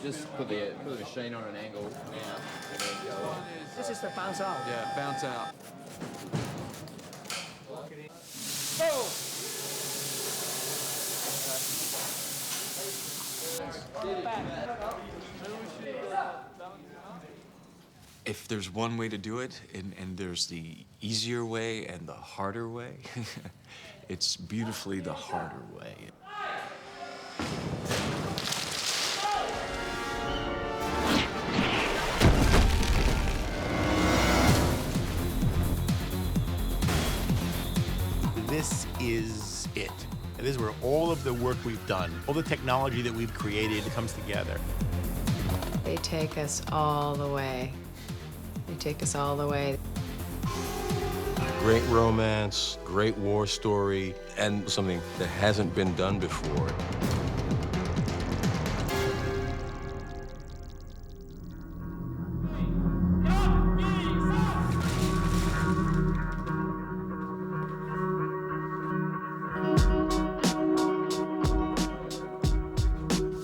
just put the machine on an angle now. And then go. This is the bounce out. Yeah, bounce out. If there's one way to do it, and there's the easier way and the harder way, it's beautifully the harder way. This is it. And this is where all of the work we've done, all the technology that we've created comes together. They take us all the way. They take us all the way. Great romance, great war story, and something that hasn't been done before.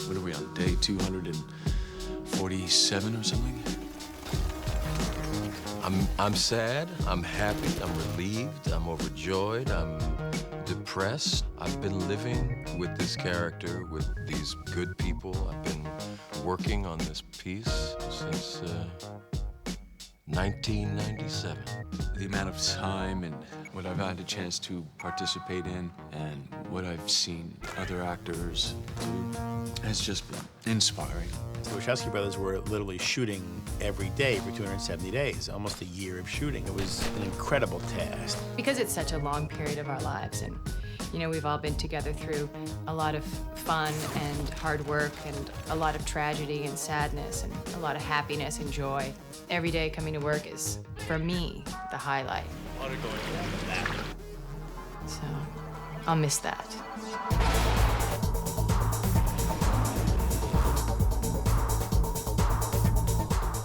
What are we on, day 247 or something? I'm sad, I'm happy, I'm relieved, I'm overjoyed, I'm depressed. I've been living with this character, with these good people. I've been working on this piece since 1997. The amount of time and what I've had a chance to participate in and what I've seen other actors do has just been inspiring. The Wachowski brothers were literally shooting every day for 270 days, almost a year of shooting. It was an incredible task. Because it's such a long period of our lives, and you know, we've all been together through a lot of fun and hard work and a lot of tragedy and sadness and a lot of happiness and joy. Every day coming to work is, for me, the highlight. So, I'll miss that.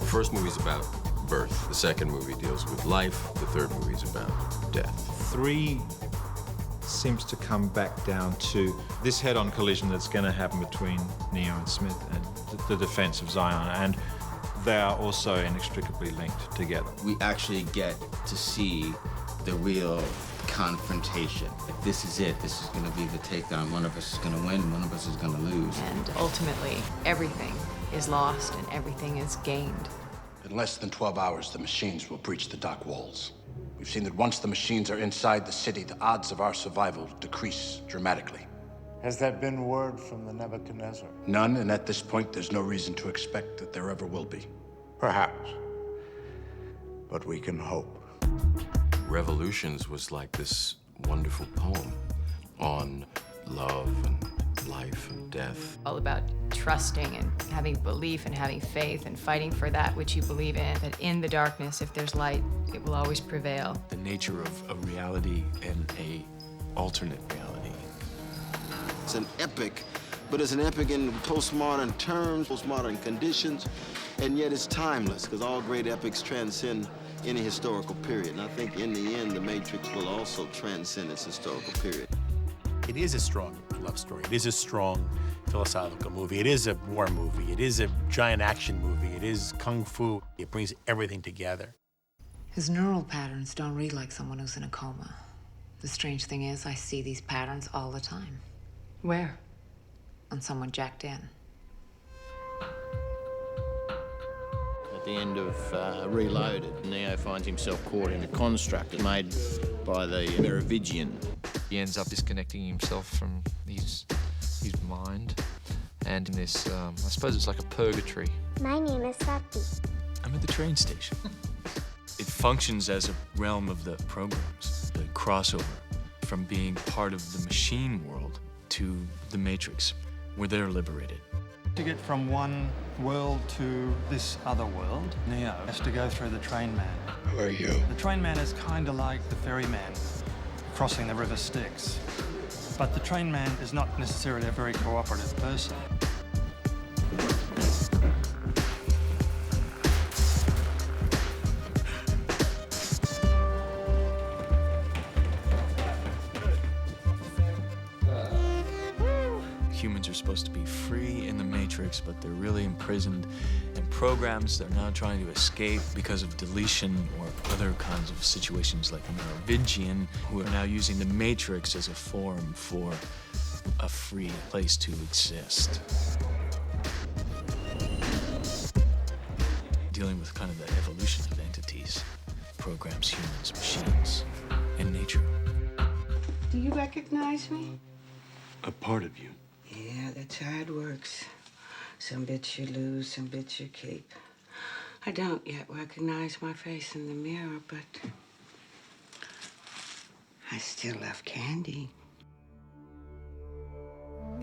The first movie's about birth. The second movie deals with life. The third movie's about death. 3 seems to come back down to this head-on collision that's going to happen between Neo and Smith and the defense of Zion, and they are also inextricably linked together. We actually get to see the real confrontation. If this is it, this is going to be the takedown. One of us is going to win, one of us is going to lose. And ultimately, everything is lost and everything is gained. In less than 12 hours, the machines will breach the dock walls. We've seen that once the machines are inside the city, the odds of our survival decrease dramatically. Has there been word from the Nebuchadnezzar? None, and at this point, there's no reason to expect that there ever will be. Perhaps. But we can hope. Revolutions was like this wonderful poem on love and life and death. All about trusting and having belief and having faith and fighting for that which you believe in. That in the darkness, if there's light, it will always prevail. The nature of a reality and a alternate reality. It's an epic, but it's an epic in postmodern terms, postmodern conditions, and yet it's timeless, because all great epics transcend any historical period. And I think in the end, The Matrix will also transcend its historical period. It is a strong love story. It is a strong philosophical movie. It is a war movie. It is a giant action movie. It is kung fu. It brings everything together. His neural patterns don't read like someone who's in a coma. The strange thing is, I see these patterns all the time. Where? On someone jacked in. At the end of Reloaded, Neo finds himself caught in a construct made by the Merovingian. He ends up disconnecting himself from his mind, and in this, I suppose it's like a purgatory. My name is Sati. I'm at the train station. It functions as a realm of the programs, the crossover from being part of the machine world to the Matrix, where they're liberated. To get from one world to this other world, Neo has to go through the train man. Who are you? The train man is kind of like the ferryman crossing the River Styx. But the train man is not necessarily a very cooperative person. Humans are are supposed to be free in the Matrix, but they're really imprisoned in programs they're now trying to escape because of deletion or other kinds of situations like Merovingian, who are now using the Matrix as a form for a free place to exist. Dealing with kind of the evolution of entities, programs, humans, machines, and nature. Do you recognize me? A part of you. Yeah, that's how it works. Some bits you lose, some bits you keep. I don't yet recognize my face in the mirror, but I still love candy.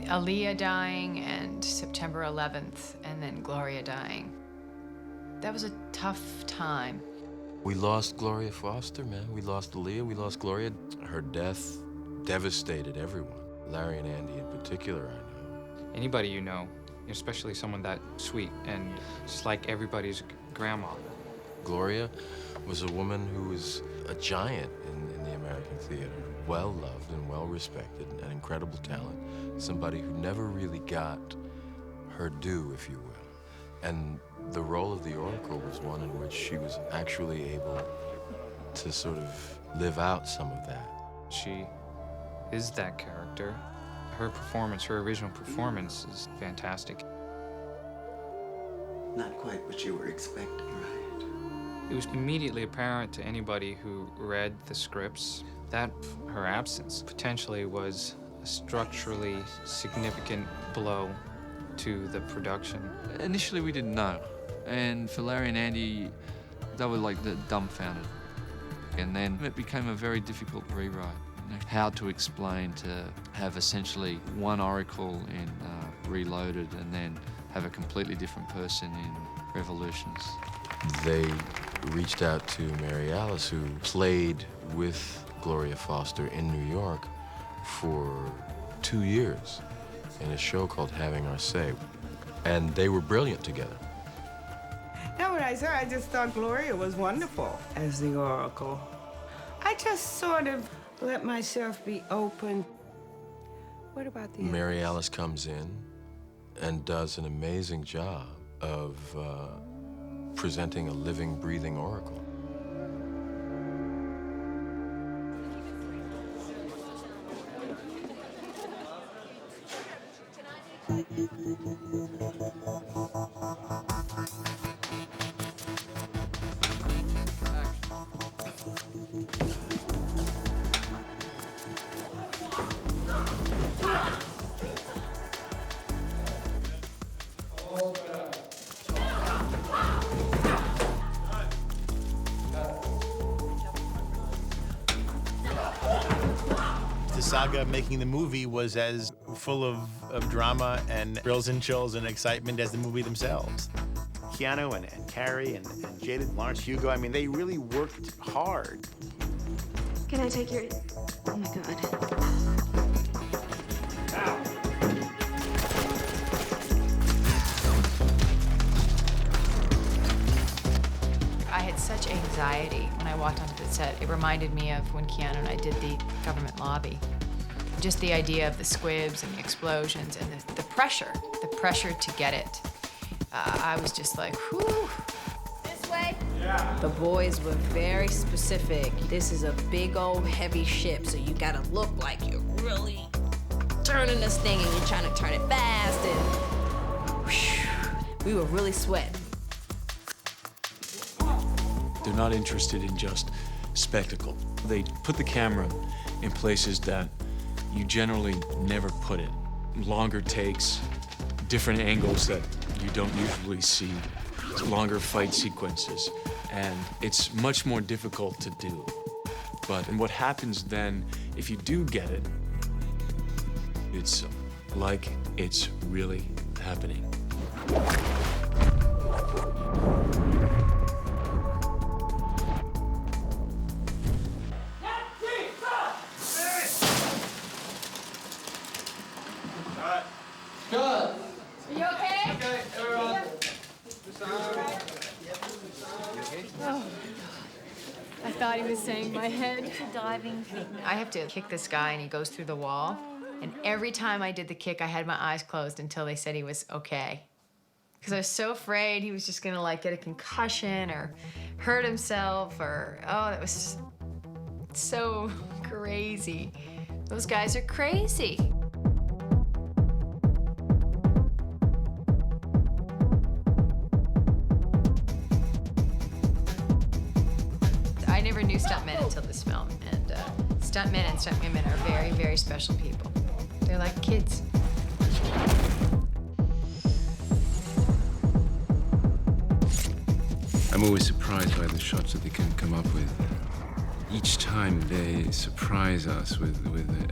Aaliyah dying and September 11th, and then Gloria dying. That was a tough time. We lost Gloria Foster, man. We lost Aaliyah, we lost Gloria. Her death devastated everyone. Larry and Andy in particular, I know. Anybody you know, especially someone that sweet and just like everybody's grandma. Gloria was a woman who was a giant in the American theater. Well-loved and well-respected, an incredible talent. Somebody who never really got her due, if you will. And the role of the Oracle was one in which she was actually able to sort of live out some of that. She is that character. Her performance, her original performance is fantastic. Not quite what you were expecting, right? It was immediately apparent to anybody who read the scripts that her absence potentially was a structurally significant blow to the production. Initially, we didn't know. And for Larry and Andy, they were like dumbfounded. And then it became a very difficult rewrite. You know, how to explain to have essentially one Oracle in Reloaded and then have a completely different person in Revolutions. They reached out to Mary Alice, who played with Gloria Foster in New York for 2 years in a show called Having Our Say. And they were brilliant together. Now, when I said, I just thought Gloria was wonderful as the Oracle. I just sort of let myself be open. What about the Mary Alice comes in and does an amazing job of presenting a living, breathing Oracle. The saga of making the movie was as full of drama and thrills and chills and excitement as the movie themselves. Keanu and Carrie and Jada, Lawrence Hugo, I mean, they really worked hard. Can I take your... Oh, my God. I had such anxiety when I walked onto the set. It reminded me of when Keanu and I did the government lobby. Just the idea of the squibs and the explosions and the pressure to get it. I was just like, whew. This way? Yeah. The boys were very specific. This is a big old heavy ship, so you gotta look like you're really turning this thing and you're trying to turn it fast and whew, we were really sweating. They're not interested in just spectacle. They put the camera in places that you generally never put it. Longer takes, different angles that you don't usually see, longer fight sequences, and it's much more difficult to do. And what happens then, if you do get it, it's like it's really happening. Good. Are you okay? Okay, everyone. Oh, I thought he was saying my head. It's a diving thing. I have to kick this guy and he goes through the wall. And every time I did the kick, I had my eyes closed until they said he was okay. Because I was so afraid he was just gonna like get a concussion or hurt himself or, oh, that was so crazy. Those guys are crazy. I never knew stuntmen until this film, and stuntmen and stuntwomen are very, very special people. They're like kids. I'm always surprised by the shots that they can come up with. Each time they surprise us with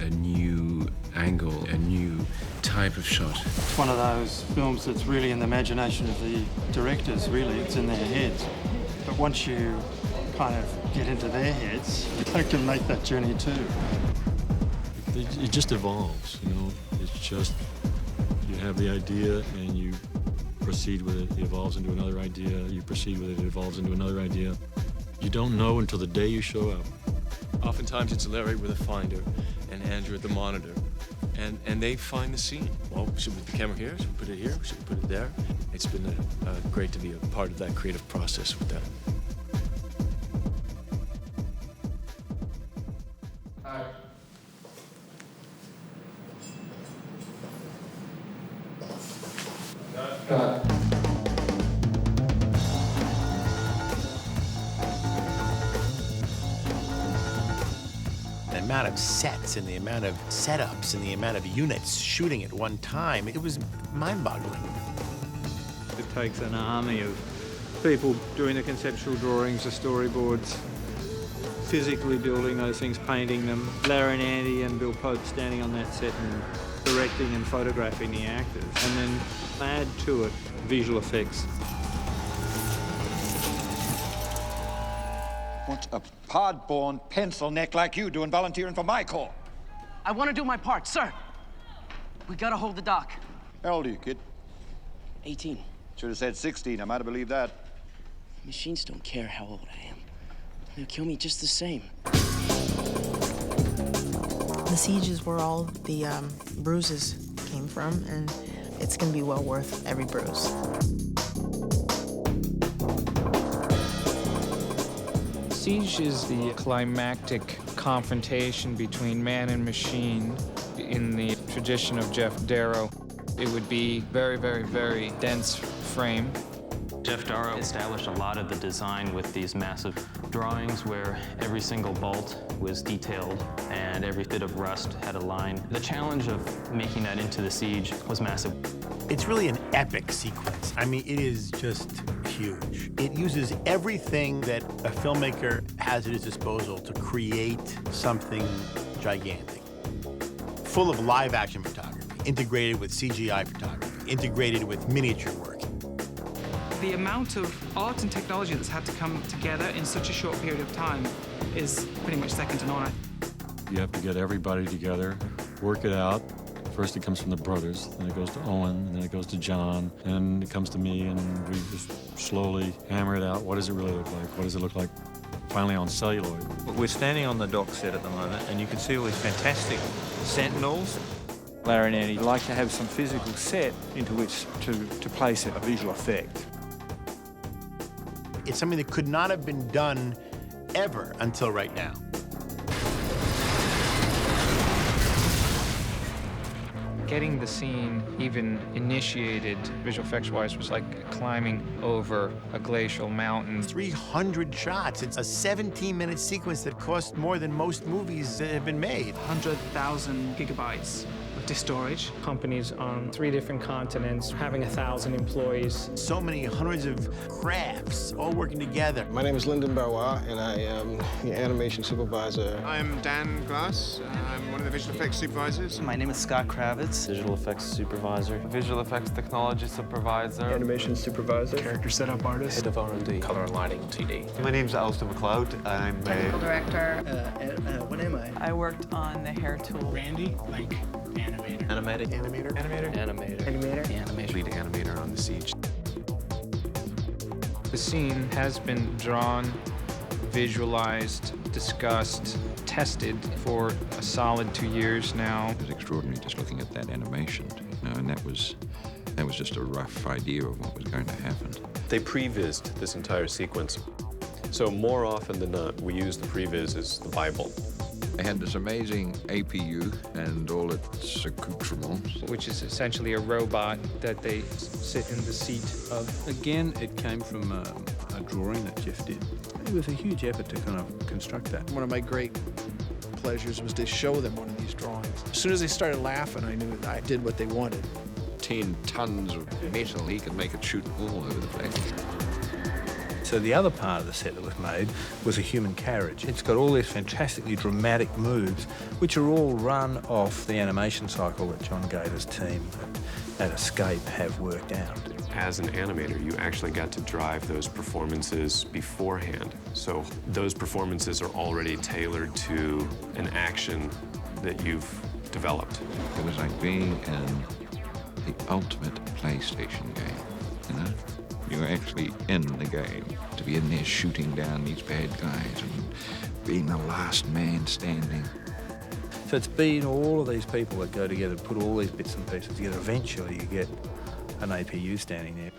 a new angle, a new type of shot. It's one of those films that's really in the imagination of the directors, really. It's in their heads. But once you kind of get into their heads, they can make that journey too. It just evolves, you know. It's just, you have the idea and you proceed with it. It evolves into another idea. You proceed with it. It evolves into another idea. You don't know until the day you show up. Oftentimes it's Larry with a finder and Andrew at the monitor. And they find the scene. Well, should we put the camera here? Should we put it here? Should we put it there? It's been great to be a part of that creative process with them. The amount of sets and the amount of setups and the amount of units shooting at one time, it was mind-boggling. It takes an army of people doing the conceptual drawings, the storyboards, physically building those things, painting them. Larry and Andy and Bill Pope standing on that set and directing and photographing the actors. And then add to it visual effects. What's a pod-born pencil neck like you doing volunteering for my corps? I want to do my part, sir. We gotta hold the dock. How old are you, kid? 18. Should have said 16. I might have believed that. Machines don't care how old I am. They'll kill me just the same. The siege is where all the bruises came from, and it's gonna be well worth every bruise. Siege is the climactic confrontation between man and machine. In the tradition of Jeff Darrow, it would be very, very, very dense frame. Jeff Darrow established a lot of the design with these massive drawings where every single bolt was detailed and every bit of rust had a line. The challenge of making that into the Siege was massive. It's really an epic sequence. I mean, it is just huge. It uses everything that a filmmaker has at his disposal to create something gigantic. Full of live action photography, integrated with CGI photography, integrated with miniature work. The amount of art and technology that's had to come together in such a short period of time is pretty much second to none. You have to get everybody together, work it out. First it comes from the brothers, then it goes to Owen, and then it goes to John, and it comes to me, and we just slowly hammer it out. What does it really look like? What does it look like finally on celluloid? We're standing on the dock set at the moment, and you can see all these fantastic sentinels. Larry and Andy like to have some physical set into which to place a visual effect. It's something that could not have been done ever until right now. Getting the scene even initiated, visual effects-wise, was like climbing over a glacial mountain. 300 shots. It's a 17-minute sequence that cost more than most movies that have been made. 100,000 gigabytes of disk storage. Companies on 3 different continents, having 1,000 employees. So many hundreds of crafts all working together. My name is Lyndon Barrois, and I am the animation supervisor. I'm Dan Glass. I'm one of the visual effects supervisors. My name is Scott Kravitz. Visual effects supervisor. Visual effects technology supervisor. Animation supervisor. Character setup artist. Head of R&D. Color and lighting TD. My name's Alistair McLeod. I'm Technical director. What am I? I worked on the hair tool. Randy, like animator. Animatic. Animator. Animator. Animator. Animator. Animator. Lead animator on the Siege. The scene has been drawn visualized, discussed, tested for a solid 2 years now. It was extraordinary just looking at that animation, you know, and that was just a rough idea of what was going to happen. They prevised this entire sequence. So more often than not, we use the previs as the Bible. They had this amazing APU and all its accoutrements. Which is essentially a robot that they sit in the seat of. Again, it came from a drawing that Jeff did. It was a huge effort to kind of construct that. One of my great pleasures was to show them one of these drawings. As soon as they started laughing, I knew I did what they wanted. 10 tons of metal, he could make it shoot all over the place. So the other part of the set that was made was a human carriage. It's got all these fantastically dramatic moves, which are all run off the animation cycle that John Gator's team at Escape have worked out. As an animator, you actually got to drive those performances beforehand. So those performances are already tailored to an action that you've developed. It was like being in the ultimate PlayStation game, you know? You were actually in the game, to be in there shooting down these bad guys and being the last man standing. So it's been all of these people that go together, put all these bits and pieces together. Eventually you get an APU standing there.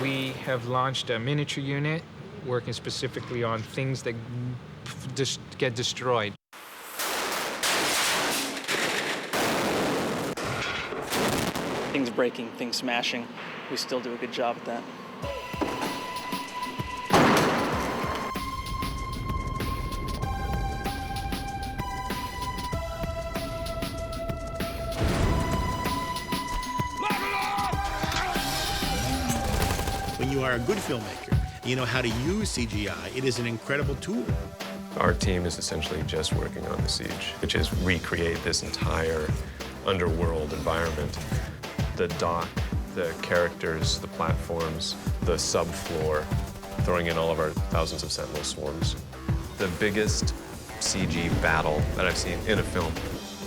We have launched a miniature unit working specifically on things that get destroyed. Things breaking, things smashing. We still do a good job at that. When you are a good filmmaker, you know how to use CGI. It is an incredible tool. Our team is essentially just working on The Siege, which is recreate this entire underworld environment. The dock, the characters, the platforms, the subfloor, throwing in all of our thousands of Sentinel swarms. The biggest CG battle that I've seen in a film.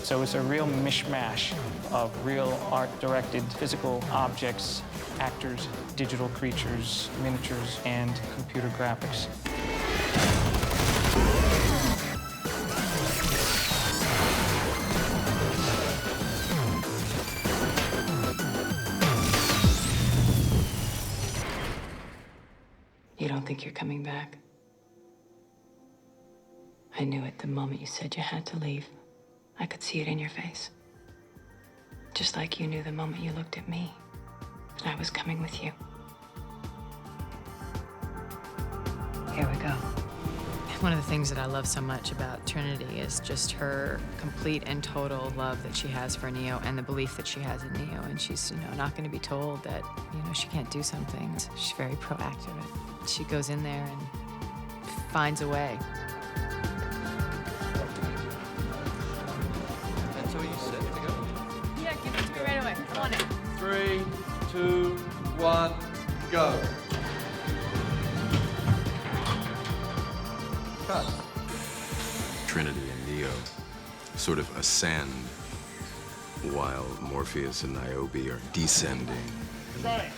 So it's a real mishmash of real art-directed physical objects, actors, digital creatures, miniatures, and computer graphics. You don't think you're coming back? I knew it the moment you said you had to leave. I could see it in your face. Just like you knew the moment you looked at me that I was coming with you. Here we go. One of the things that I love so much about Trinity is just her complete and total love that she has for Neo and the belief that she has in Neo. And she's, not going to be told that, she can't do something. She's very proactive. She goes in there and finds a way. That's all you said to go? Yeah, give it to me right away. I want it. 3, 2, 1, go. Cut. Trinity and Neo sort of ascend while Morpheus and Niobe are descending. Right.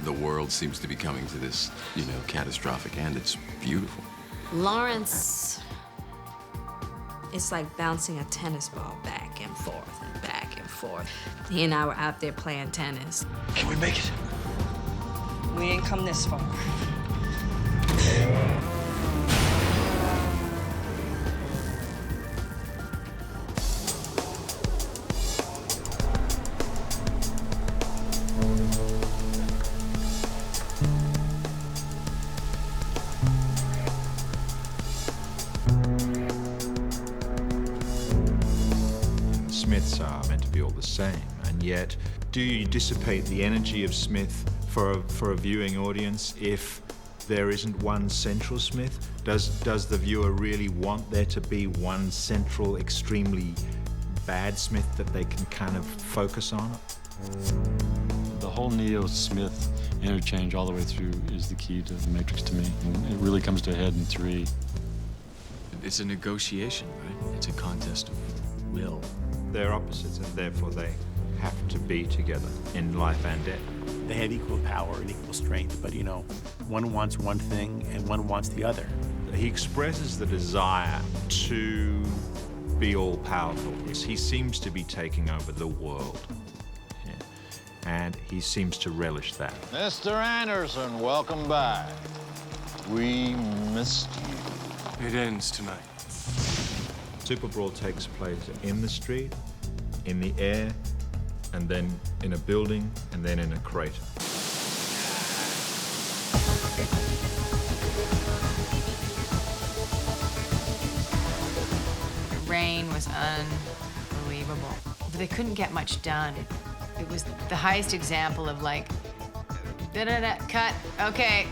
The world seems to be coming to this, catastrophic end. It's beautiful. Lawrence, it's like bouncing a tennis ball back and forth and back and forth. He and I were out there playing tennis. Can we make it? We ain't come this far. Smiths are meant to be all the same, and yet, do you dissipate the energy of Smith for a viewing audience if there isn't one central Smith? Does the viewer really want there to be one central, extremely bad Smith that they can kind of focus on? The whole Neo-Smith interchange all the way through is the key to the Matrix to me, and it really comes to a head in 3. It's a negotiation, right? It's a contest of will. They're opposites, and therefore they have to be together in life and death. They have equal power and equal strength, but, you know, one wants one thing and one wants the other. He expresses the desire to be all-powerful. He seems to be taking over the world. Yeah. And he seems to relish that. Mr. Anderson, welcome back. We missed you. It ends tonight. Super Brawl takes place in the street, in the air, and then in a building, and then in a crater. The rain was unbelievable. But they couldn't get much done. It was the highest example of like, da-da-da, cut, okay,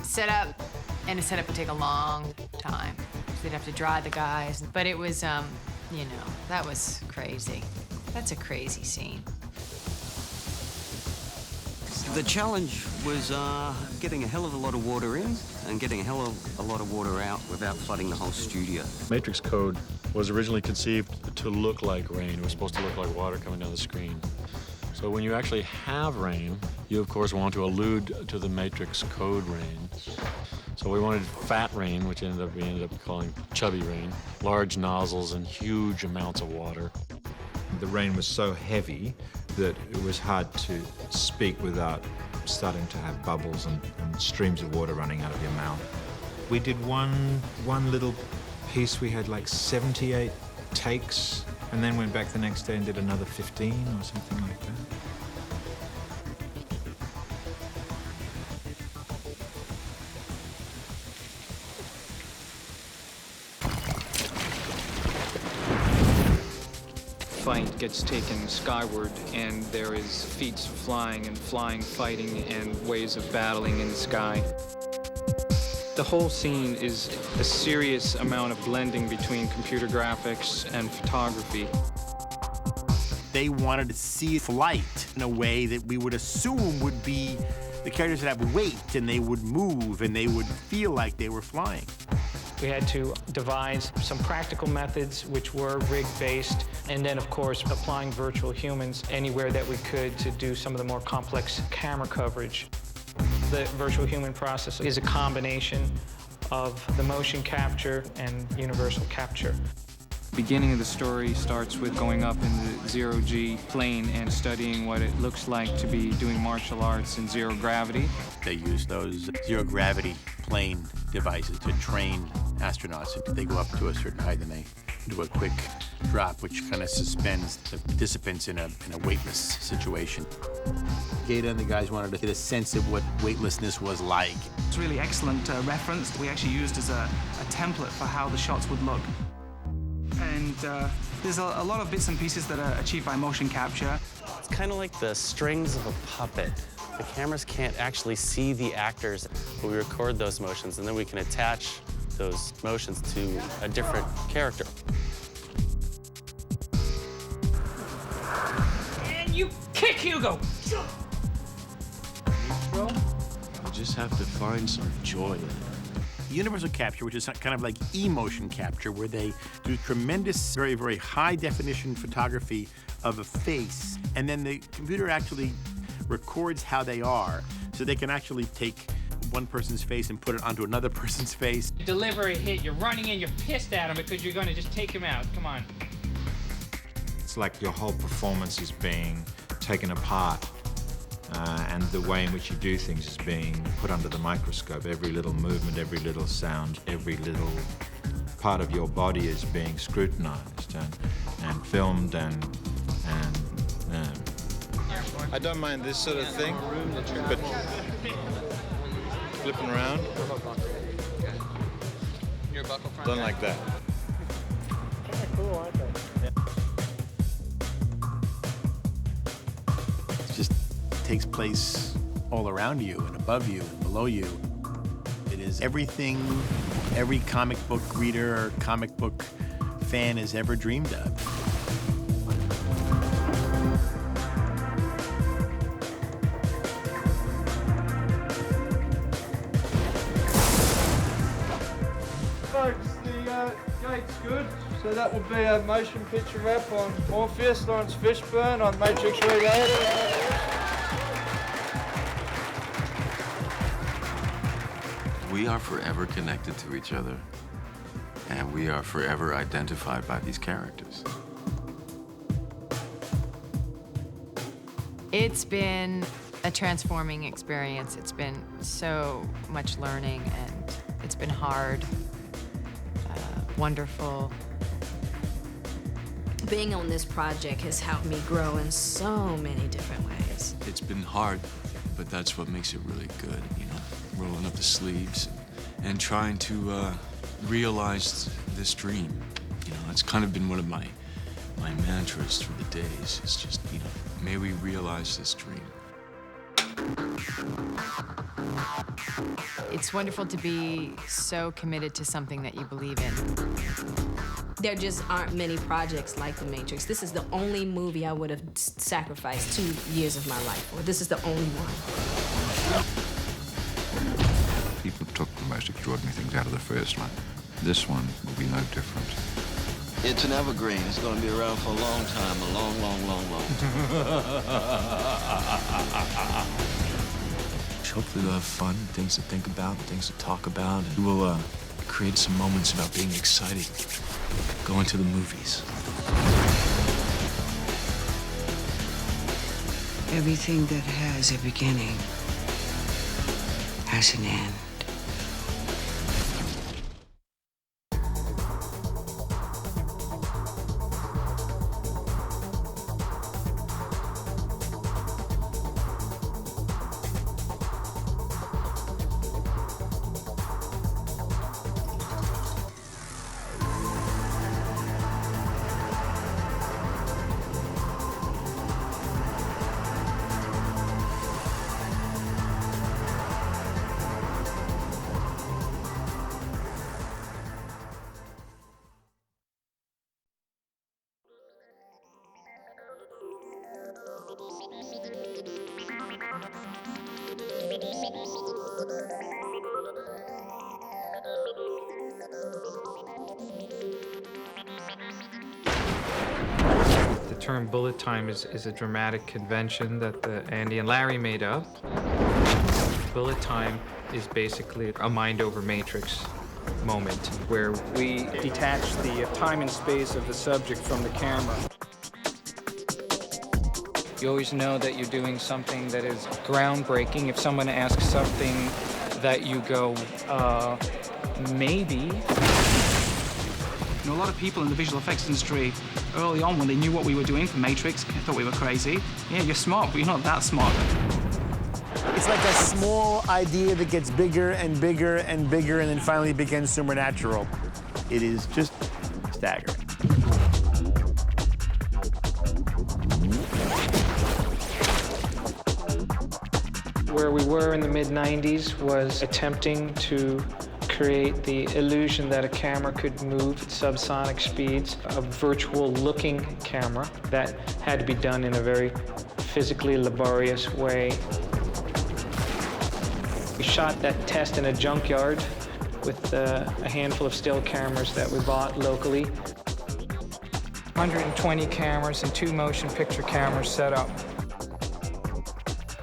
set up. And a setup would take a long time. They'd have to dry the guys. But it was, you know, that was crazy. That's a crazy scene. The challenge was getting a hell of a lot of water in and getting a hell of a lot of water out without flooding the whole studio. Matrix code was originally conceived to look like rain. It was supposed to look like water coming down the screen. So when you actually have rain, you of course want to allude to the Matrix code rain. So we wanted fat rain, which we ended up calling chubby rain, large nozzles and huge amounts of water. The rain was so heavy that it was hard to speak without starting to have bubbles and streams of water running out of your mouth. We did one little piece. We had like 78 takes, and then went back the next day and did another 15 or something like that. Fight gets taken skyward, and there is feats flying and flying, fighting, and ways of battling in the sky. The whole scene is a serious amount of blending between computer graphics and photography. They wanted to see flight in a way that we would assume would be the characters that have weight, and they would move, and they would feel like they were flying. We had to devise some practical methods which were rig-based, and then, of course, applying virtual humans anywhere that we could to do some of the more complex camera coverage. The virtual human process is a combination of the motion capture and universal capture. The beginning of the story starts with going up in the zero-G plane and studying what it looks like to be doing martial arts in zero gravity. They use those zero-gravity plane devices to train astronauts. They go up to a certain height and they do a quick drop, which kind of suspends the participants in a weightless situation. Gaeta and the guys wanted to get a sense of what weightlessness was like. It's a really excellent reference we actually used as a template for how the shots would look. And there's a lot of bits and pieces that are achieved by motion capture. It's kind of like the strings of a puppet. The cameras can't actually see the actors, but we record those motions, and then we can attach those motions to a different character. And you kick Hugo! You just have to find some joy in it. Universal capture, which is kind of like emotion capture, where they do tremendous, very, very high definition photography of a face, and then the computer actually records how they are, so they can actually take one person's face and put it onto another person's face. Deliver a hit, you're running in, you're pissed at him because you're going to just take him out. Come on. It's like your whole performance is being taken apart. And the way in which you do things is being put under the microscope. Every little movement, every little sound, every little part of your body is being scrutinized and filmed and I don't mind this sort of thing, but flipping around, don't like that. Cool, aren't they? It just takes place all around you and above you and below you. It is everything every comic book reader or comic book fan has ever dreamed of. Folks, the gate's good. So that will be a motion picture wrap on Morpheus, Lawrence Fishburne on Matrix Reloaded. We are forever connected to each other, and we are forever identified by these characters. It's been a transforming experience. It's been so much learning, and it's been hard, wonderful. Being on this project has helped me grow in so many different ways. It's been hard, but that's what makes it really good, you know, rolling up the sleeves and trying to realize this dream. You know, that's kind of been one of my mantras through the days. It's just, you know, may we realize this dream. It's wonderful to be so committed to something that you believe in. There just aren't many projects like The Matrix. This is the only movie I would have sacrificed 2 years of my life for. This is the only one. People took the most extraordinary things out of the first one. This one will be no different. It's an evergreen. It's going to be around for a long time, a long, long, long, long time. Hopefully they'll have fun, things to think about, things to talk about, and we'll create some moments about being excited, going to the movies. Everything that has a beginning has an end. The term bullet time is a dramatic convention that Andy and Larry made up. Bullet time is basically a mind over matrix moment where We detach the time and space of the subject from the camera. You always know that you're doing something that is groundbreaking. If someone asks something that you go, maybe. You know, a lot of people in the visual effects industry, early on when they knew what we were doing for Matrix, thought we were crazy. Yeah, you're smart, but you're not that smart. It's like a small idea that gets bigger and bigger and bigger and then finally becomes supernatural. It is just staggering. Where we were in the mid-90s was attempting to create the illusion that a camera could move at subsonic speeds, a virtual-looking camera that had to be done in a very physically laborious way. We shot that test in a junkyard with a handful of still cameras that we bought locally. 120 cameras and 2 motion picture cameras set up.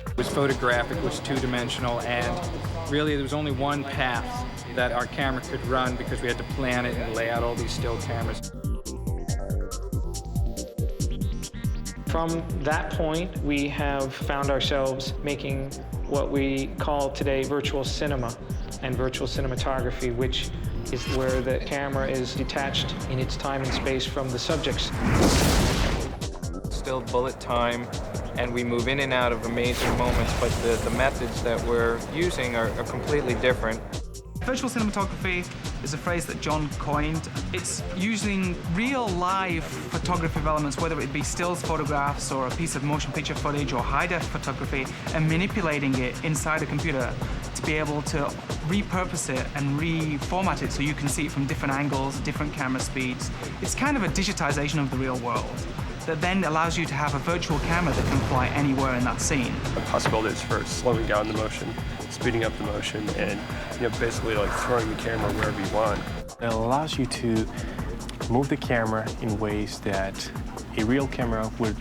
It was photographic, it was two-dimensional, and really there was only one path that our camera could run because we had to plan it and lay out all these still cameras. From that point, we have found ourselves making what we call today virtual cinema and virtual cinematography, which is where the camera is detached in its time and space from the subjects. Still bullet time, and we move in and out of amazing moments, but the methods that we're using are completely different. Virtual cinematography is a phrase that John coined. It's using real live photography elements, whether it be stills photographs or a piece of motion picture footage or high-def photography, and manipulating it inside a computer to be able to repurpose it and reformat it so you can see it from different angles, different camera speeds. It's kind of a digitization of the real world that then allows you to have a virtual camera that can fly anywhere in that scene. The possibilities for slowing down the motion, speeding up the motion, and basically like throwing the camera wherever you want. It allows you to move the camera in ways that a real camera would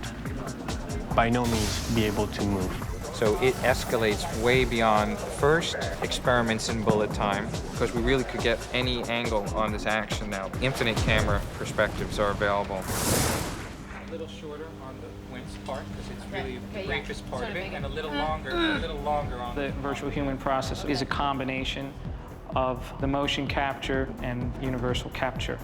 by no means be able to move. So it escalates way beyond the first experiments in bullet time, because we really could get any angle on this action now. Infinite camera perspectives are available. A little shorter on the winch part, because it's really the greatest part of it, and a little longer on the virtual human process is a combination of the motion capture and universal capture.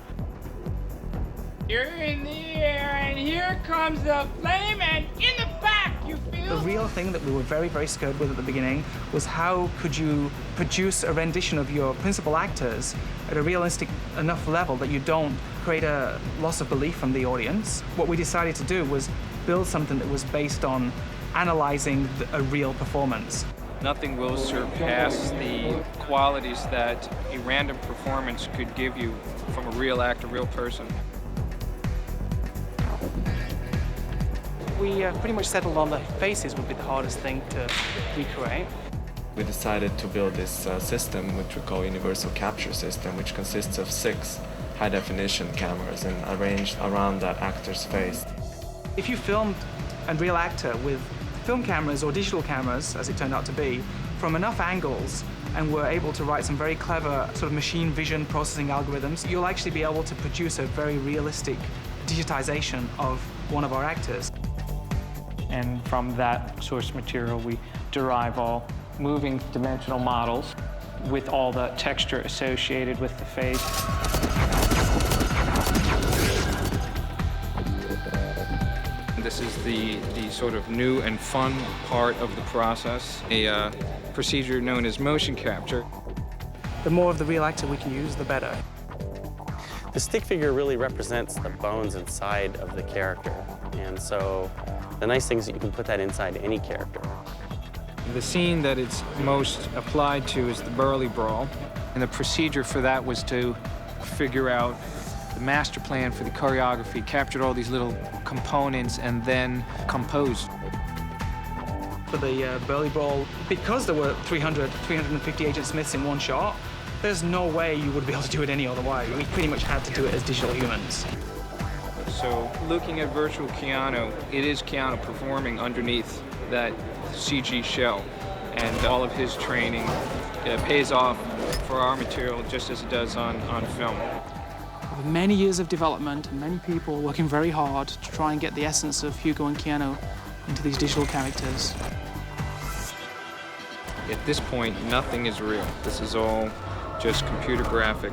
You're in the air, and here comes the flame, and in the back, you feel? The real thing that we were very, very scared with at the beginning was how could you produce a rendition of your principal actors at a realistic enough level that you don't create a loss of belief from the audience. What we decided to do was build something that was based on analyzing a real performance. Nothing will surpass the qualities that a random performance could give you from a real actor, real person. We pretty much settled on the faces would be the hardest thing to recreate. We decided to build this system, which we call Universal Capture System, which consists of 6 high-definition cameras and arranged around that actor's face. If you filmed a real actor with film cameras or digital cameras, as it turned out to be, from enough angles, and were able to write some very clever sort of machine vision processing algorithms, you'll actually be able to produce a very realistic digitization of one of our actors. And from that source material, we derive all moving dimensional models with all the texture associated with the face. This is the sort of new and fun part of the process, a procedure known as motion capture. The more of the real actor we can use, the better. The stick figure really represents the bones inside of the character, and so the nice thing is that you can put that inside any character. The scene that it's most applied to is the Burley Brawl, and the procedure for that was to figure out the master plan for the choreography, captured all these little components, and then composed. For the Burley Brawl, because there were 350 Agent Smiths in one shot, there's no way you would be able to do it any other way. We pretty much had to do it as digital humans. So looking at virtual Keanu, it is Keanu performing underneath that CG shell, and all of his training pays off for our material just as it does on film. Over many years of development and many people working very hard to try and get the essence of Hugo and Keanu into these digital characters. At this point, nothing is real. This is all just computer graphic.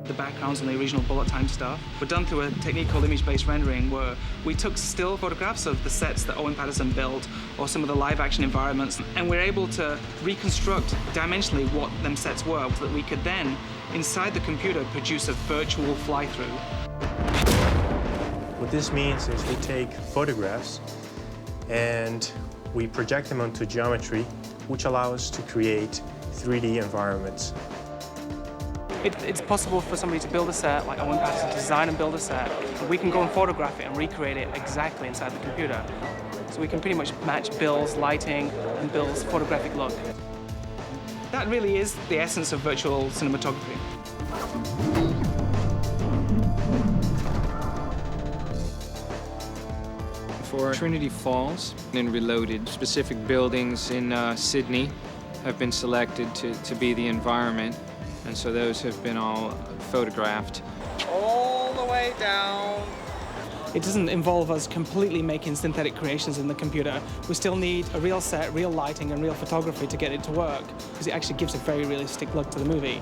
The backgrounds and the original bullet time stuff were done through a technique called image-based rendering, where we took still photographs of the sets that Owen Patterson built or some of the live-action environments, and we're able to reconstruct dimensionally what them sets were, so that we could then, inside the computer, produce a virtual fly-through. What this means is we take photographs and we project them onto geometry, which allow us to create 3D environments. It's possible for somebody to build a set, like Owen Patterson, to design and build a set, but we can go and photograph it and recreate it exactly inside the computer. So we can pretty much match Bill's lighting and Bill's photographic look. That really is the essence of virtual cinematography. For Trinity Falls and Reloaded, specific buildings in Sydney have been selected to be the environment, and so those have been all photographed. All the way down. It doesn't involve us completely making synthetic creations in the computer. We still need a real set, real lighting, and real photography to get it to work, because it actually gives a very realistic look to the movie.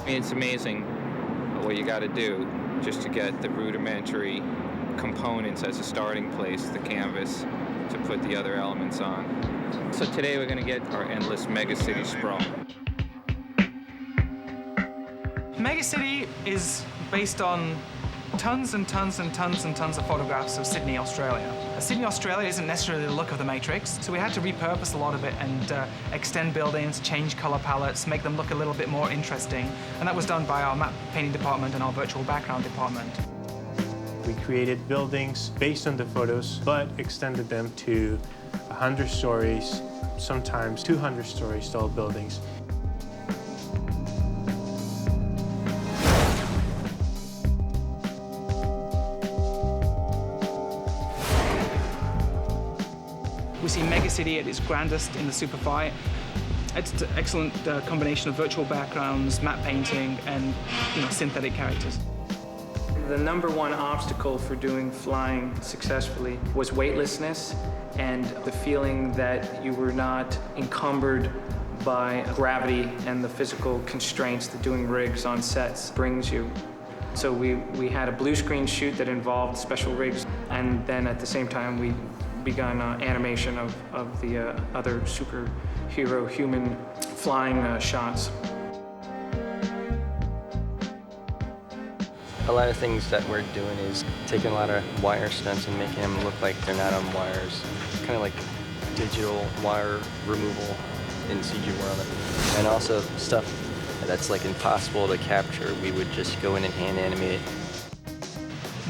It's amazing what you got to do just to get the rudimentary components as a starting place, the canvas, to put the other elements on. So today we're going to get our endless megacity sprawl. Megacity is based on tons and tons and tons and tons of photographs of Sydney, Australia. Sydney, Australia isn't necessarily the look of the Matrix, so we had to repurpose a lot of it and extend buildings, change color palettes, make them look a little bit more interesting. And that was done by our map painting department and our virtual background department. We created buildings based on the photos, but extended them to 100 stories, sometimes 200 stories tall buildings. We see Megacity at its grandest in the Superfight. It's an excellent combination of virtual backgrounds, matte painting, and synthetic characters. The number one obstacle for doing flying successfully was weightlessness and the feeling that you were not encumbered by gravity and the physical constraints that doing rigs on sets brings you. So we had a blue screen shoot that involved special rigs, and then at the same time we begun animation of the other superhero human flying shots. A lot of things that we're doing is taking a lot of wire stunts and making them look like they're not on wires. Kind of like digital wire removal in CG world. And also stuff that's like impossible to capture, we would just go in and hand animate it.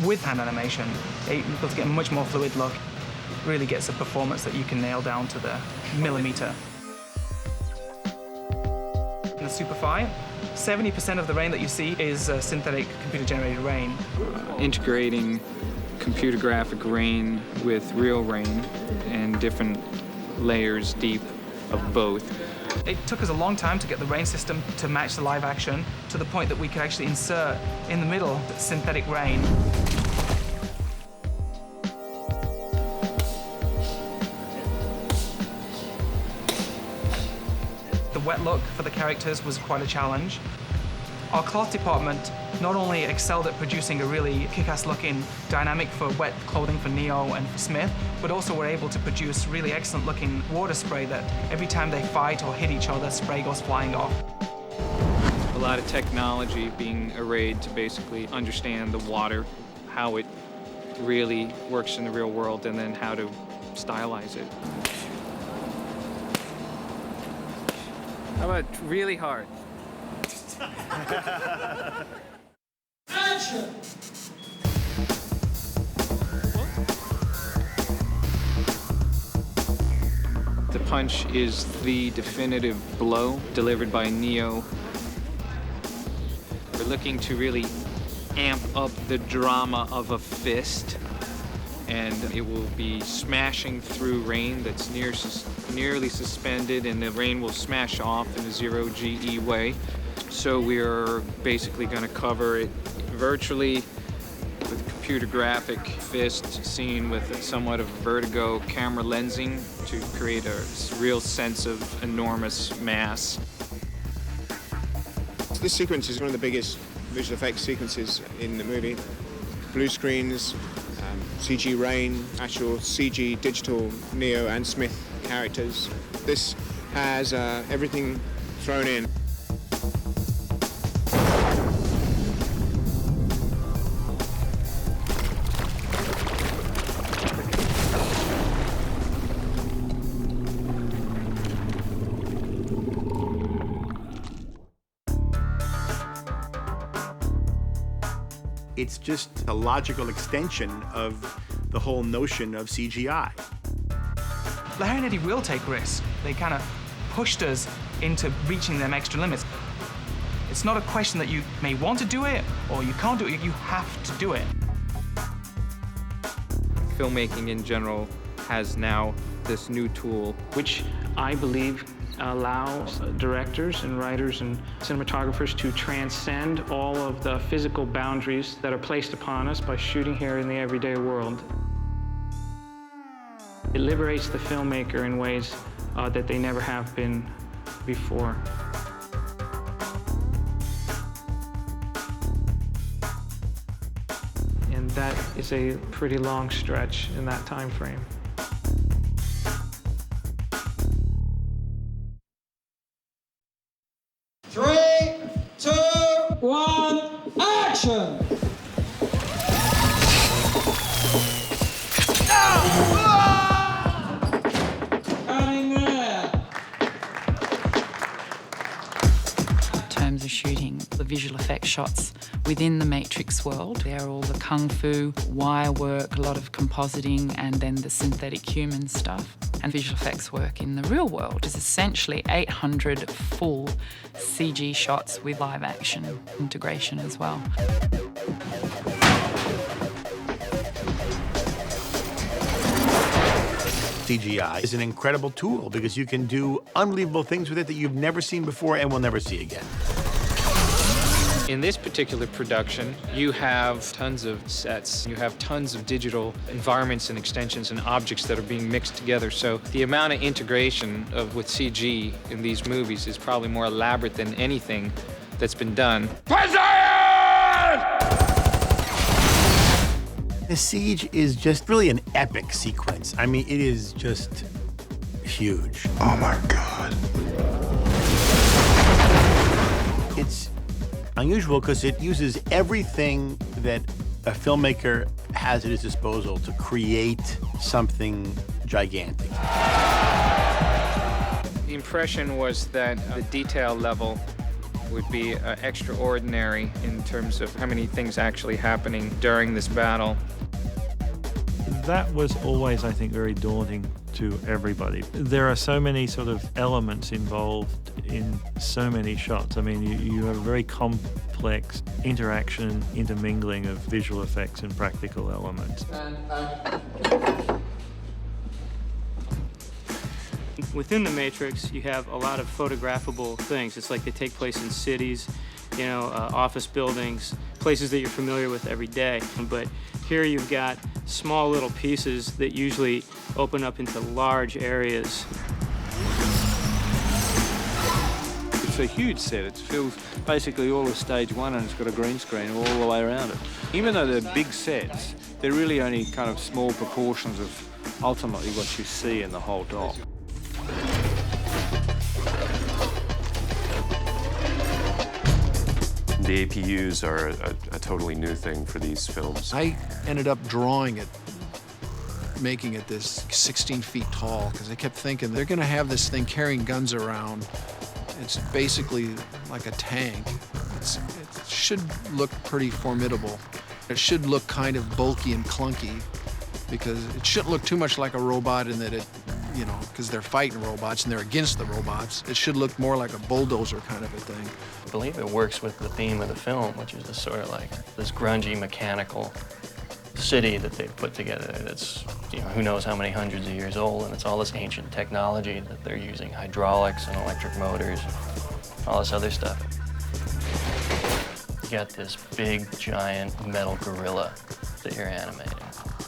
With hand animation, you're able to get a much more fluid look. Really gets a performance that you can nail down to the millimeter. In the Superfight, 70% of the rain that you see is synthetic computer-generated rain. Integrating computer graphic rain with real rain and different layers deep of both. It took us a long time to get the rain system to match the live action, to the point that we could actually insert in the middle synthetic rain. The wet look for the characters was quite a challenge. Our cloth department not only excelled at producing a really kick-ass looking dynamic for wet clothing for Neo and for Smith, but also were able to produce really excellent looking water spray that every time they fight or hit each other, spray goes flying off. A lot of technology being arrayed to basically understand the water, how it really works in the real world, and then how to stylize it. How about really hard? Action! The punch is the definitive blow delivered by Neo. We're looking to really amp up the drama of a fist, and it will be smashing through rain that's nearly suspended, and the rain will smash off in a zero GE way. So we're basically going to cover it virtually with computer graphic fist seen with somewhat of vertigo camera lensing to create a real sense of enormous mass. This sequence is one of the biggest visual effects sequences in the movie. Blue screens, CG rain, actual CG digital Neo and Smith characters. This has everything thrown in. It's just a logical extension of the whole notion of CGI. Larry and Eddie will take risks. They kind of pushed us into reaching them extra limits. It's not a question that you may want to do it or you can't do it, you have to do it. Filmmaking in general has now this new tool, which I believe allows directors and writers and cinematographers to transcend all of the physical boundaries that are placed upon us by shooting here in the everyday world. It liberates the filmmaker in ways that they never have been before. And that is a pretty long stretch in that time frame. Three, two, one, action! Turn terms of shooting the visual effects shots within the Matrix world. They're all the kung fu, wire work, a lot of compositing, and then the synthetic human stuff. And visual effects work in the real world is essentially 800 full CG shots with live action integration as well. CGI is an incredible tool because you can do unbelievable things with it that you've never seen before and will never see again. In this particular production, you have tons of sets, you have tons of digital environments and extensions and objects that are being mixed together. So the amount of integration with CG in these movies is probably more elaborate than anything that's been done. The siege is just really an epic sequence. I mean, it is just huge. Oh my God. It's unusual because it uses everything that a filmmaker has at his disposal to create something gigantic. The impression was that the detail level would be extraordinary in terms of how many things actually happening during this battle. That was always, I think, very daunting to everybody. There are so many sort of elements involved in so many shots. I mean, you have a very complex interaction, intermingling of visual effects and practical elements. Within the Matrix, you have a lot of photographable things. It's like they take place in cities, you know, office buildings, places that you're familiar with every day. But here you've got small little pieces that usually open up into large areas. It's a huge set. It fills basically all of stage one, and it's got a green screen all the way around it. Even though they're big sets, they're really only kind of small proportions of ultimately what you see in the whole dock. The APUs are a totally new thing for these films. I ended up drawing it, making it this 16 feet tall, because I kept thinking they're going to have this thing carrying guns around. It's basically like a tank. It should look pretty formidable. It should look kind of bulky and clunky, because it shouldn't look too much like a robot in that it, you know, because they're fighting robots and they're against the robots. It should look more like a bulldozer kind of a thing. I believe it works with the theme of the film, which is this sort of like this grungy, mechanical city that they've put together that's, you know, who knows how many hundreds of years old, and it's all this ancient technology that they're using, hydraulics and electric motors, and all this other stuff. You got this big, giant metal gorilla that you're animating.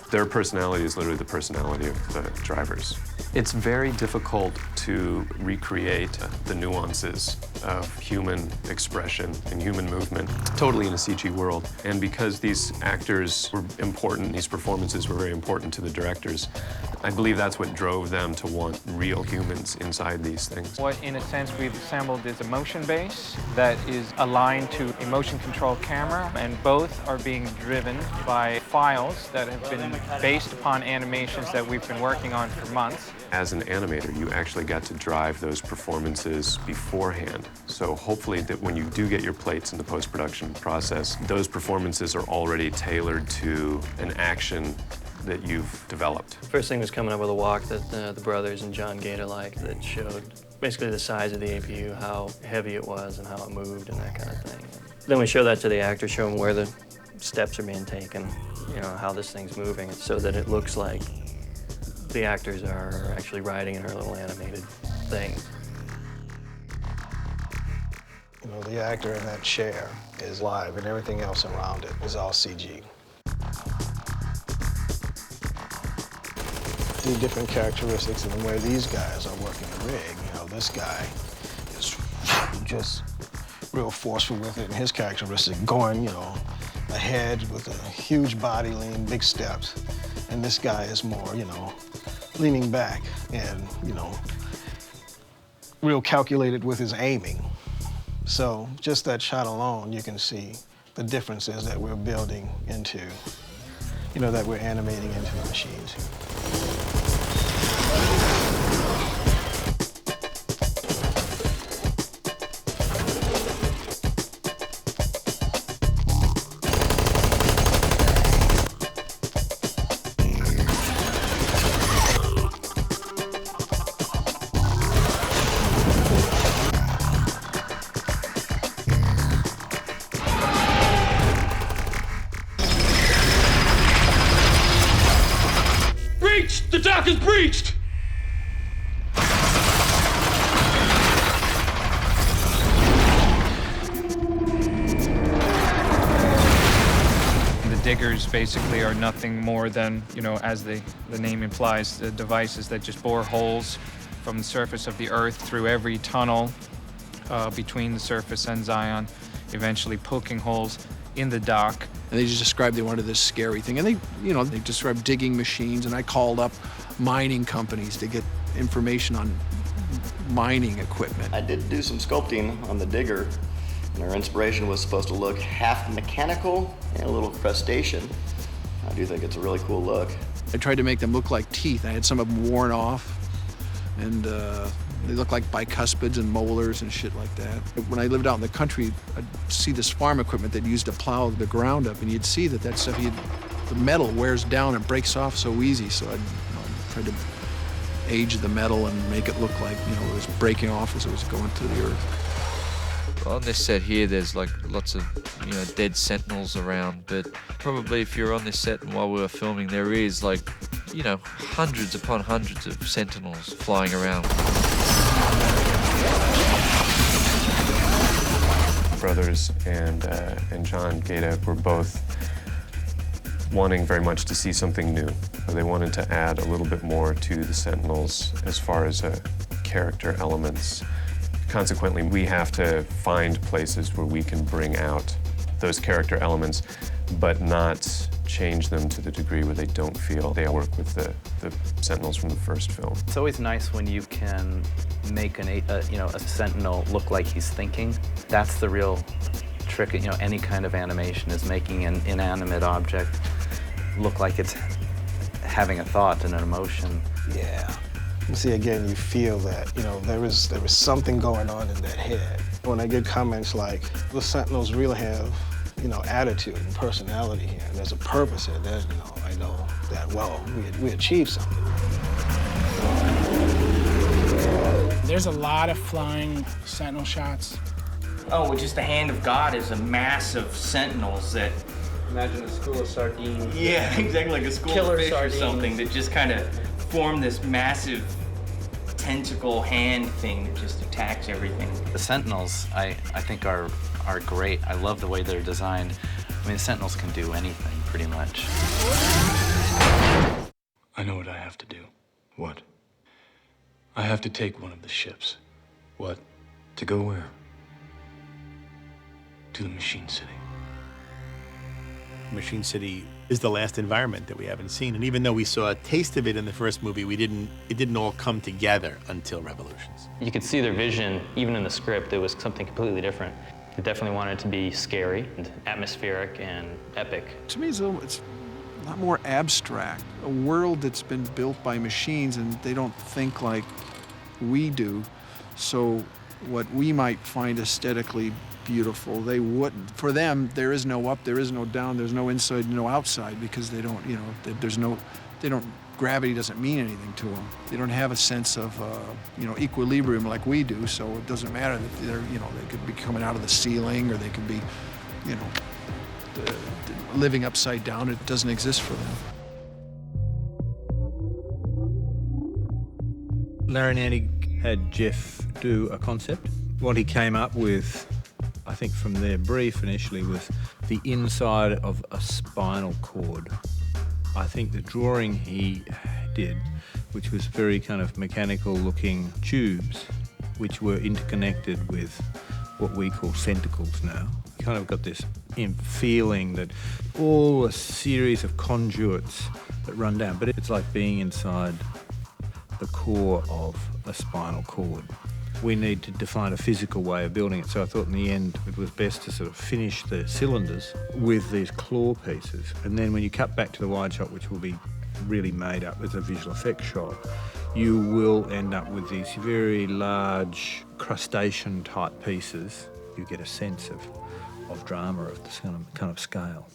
Their personality is literally the personality of the drivers. It's very difficult to recreate the nuances of human expression and human movement totally in a CG world. And because these actors were important, these performances were very important to the directors, I believe that's what drove them to want real humans inside these things. What, in a sense, we've assembled is a motion base that is aligned to a motion-control camera, and both are being driven by files that have been based upon animations that we've been working on for months. As an animator, you actually got to drive those performances beforehand. So hopefully that when you do get your plates in the post-production process, those performances are already tailored to an action that you've developed. First thing was coming up with a walk that the brothers and John Gator liked that showed basically the size of the APU, how heavy it was and how it moved and that kind of thing. Then we show that to the actors, show them where the steps are being taken, you know, how this thing's moving, so that it looks like the actors are actually riding in our little animated thing. You know, the actor in that chair is live, and everything else around it is all CG. The different characteristics and the way these guys are working the rig. You know, this guy is just real forceful with it, and his characteristic going, you know, ahead with a huge body lean, big steps. And this guy is more, you know, leaning back and, you know, real calculated with his aiming. So just that shot alone, you can see the differences that we're building into, you know, that we're animating into the machines. The dock is breached! The diggers basically are nothing more than, you know, as the name implies, the devices that just bore holes from the surface of the Earth through every tunnel between the surface and Zion, eventually poking holes in the dock. And they just described they wanted this scary thing. And they described digging machines, and I called up mining companies to get information on mining equipment. I did do some sculpting on the digger, and our inspiration was supposed to look half mechanical and a little crustacean. I do think it's a really cool look. I tried to make them look like teeth. I had some of them worn off, and they look like bicuspids and molars and shit like that. When I lived out in the country, I'd see this farm equipment that used to plow the ground up, and you'd see that stuff, the metal wears down and breaks off so easy. So I tried to age the metal and make it look like, it was breaking off as it was going through the earth. On this set here, there's like lots of, dead sentinels around, but probably if you're on this set and while we were filming, there is like, hundreds upon hundreds of sentinels flying around. Brothers and John Gata were both wanting very much to see something new. They wanted to add a little bit more to the Sentinels as far as character elements. Consequently, we have to find places where we can bring out those character elements, but not change them to the degree where they don't feel they work with the Sentinels from the first film. It's always nice when you can make a Sentinel look like he's thinking. That's the real trick. Any kind of animation is making an inanimate object look like it's having a thought and an emotion. Yeah. See, again, you feel that, there was something going on in that head. When I get comments like, the Sentinels really have, attitude and personality here, and there's a purpose here, I know that, well, we achieved something. There's a lot of flying Sentinel shots. Oh, well, just the hand of God is a mass of Sentinels that... Imagine a school of sardines. Yeah, exactly, like a school Killer of fish sardines. or something that just kind of form this massive tentacle hand thing that just attacks everything. The Sentinels, I think, are great. I love the way they're designed. I mean, the Sentinels can do anything, pretty much. I know what I have to do. What? I have to take one of the ships. What? To go where? To the Machine City. Machine City is the last environment that we haven't seen, and even though we saw a taste of it in the first movie, it didn't all come together until Revolutions. You could see their vision, even in the script, it was something completely different. They definitely wanted it to be scary and atmospheric and epic. To me, it's a lot more abstract. A world that's been built by machines, and they don't think like we do. So what we might find aesthetically beautiful, they wouldn't. For them, there is no up, there is no down, there's no inside, no outside, because they don't, gravity doesn't mean anything to them. They don't have a sense of, equilibrium like we do, so it doesn't matter that they're, they could be coming out of the ceiling, or they could be, living upside down. It doesn't exist for them. Larry and Andy had Jeff do a concept. What he came up with, I think from their brief initially, was the inside of a spinal cord. I think the drawing he did, which was very kind of mechanical looking tubes, which were interconnected with what we call centicles now. You kind of got this feeling that all a series of conduits that run down, but it's like being inside the core of a spinal cord. We need to define a physical way of building it, so I thought in the end it was best to sort of finish the cylinders with these claw pieces, and then when you cut back to the wide shot, which will be really made up as a visual effects shot, you will end up with these very large crustacean type pieces. You get a sense of drama of this kind of scale.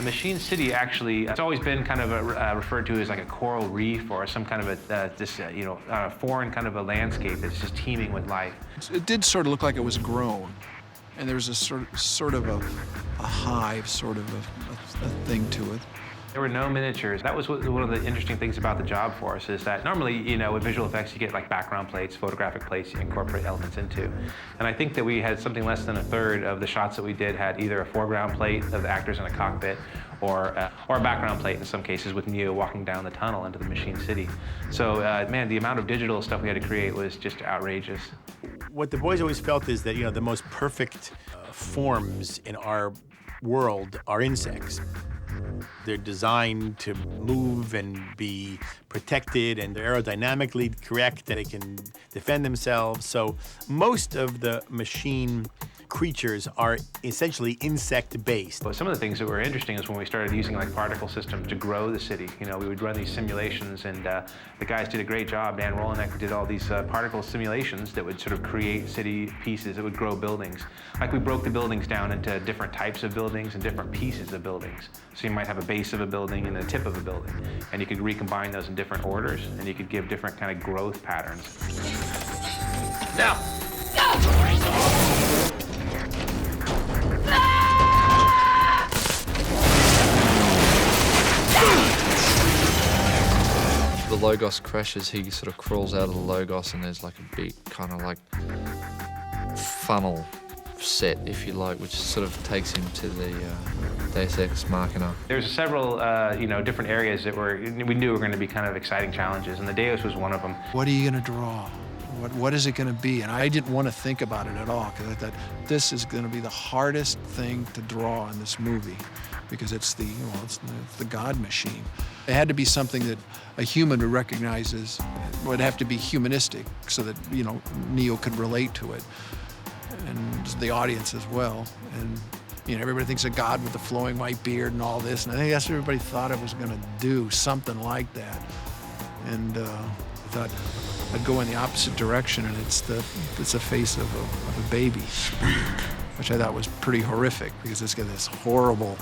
The Machine City actually, it's always been kind of referred to as like a coral reef or some kind of a foreign kind of a landscape that's just teeming with life. It did sort of look like it was grown, and there was a sort of a hive, sort of a thing to it. There were no miniatures. That was one of the interesting things about the job for us, is that normally, you know, with visual effects, you get like background plates, photographic plates you incorporate elements into. And I think that we had something less than a third of the shots that we did had either a foreground plate of the actors in a cockpit or a background plate in some cases with Neo walking down the tunnel into the Machine City. So, man, the amount of digital stuff we had to create was just outrageous. What the boys always felt is that, you know, the most perfect forms in our world are insects. They're designed to move and be protected, and they're aerodynamically correct, that they can defend themselves. So most of the machine creatures are essentially insect-based. But some of the things that were interesting is when we started using like particle systems to grow the city. You know, we would run these simulations, and the guys did a great job. Dan Rolonek did all these particle simulations that would sort of create city pieces that would grow buildings. Like we broke the buildings down into different types of buildings and different pieces of buildings. So you might have a base of a building and a tip of a building, and you could recombine those in different orders, and you could give different kind of growth patterns. Now! The Logos crashes, he sort of crawls out of the Logos, and there's like a big kind of like funnel set, if you like, which sort of takes him to the Deus Ex Machina. There's several, different areas that we knew were going to be kind of exciting challenges, and the Deus was one of them. What are you going to draw? What is it going to be? And I didn't want to think about it at all, because I thought this is going to be the hardest thing to draw in this movie, because it's the God machine. It had to be something that a human would recognize as, would have to be humanistic, so that, you know, Neo could relate to it, and the audience as well. And, you know, everybody thinks of God with the flowing white beard and all this, and I think that's what everybody thought it was going to do, something like that. And I thought I'd go in the opposite direction, and it's the face of a baby, which I thought was pretty horrific, because it's got this horrible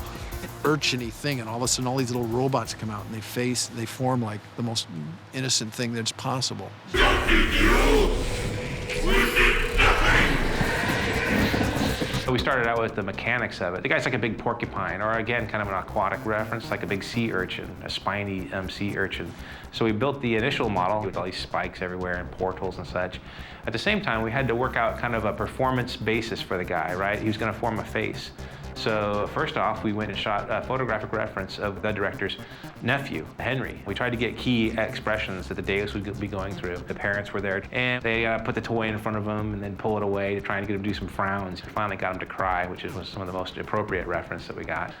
urchin-y thing, and all of a sudden all these little robots come out, and they form like the most innocent thing that's possible. So we started out with the mechanics of it. The guy's like a big porcupine, or again, kind of an aquatic reference, like a big sea urchin, a spiny sea urchin. So we built the initial model with all these spikes everywhere and portals and such. At the same time, we had to work out kind of a performance basis for the guy, right? He was going to form a face. So first off, we went and shot a photographic reference of the director's nephew, Henry. We tried to get key expressions that the Deus would be going through. The parents were there, and they put the toy in front of him and then pull it away to try and get him to do some frowns. We finally got him to cry, which was some of the most appropriate reference that we got.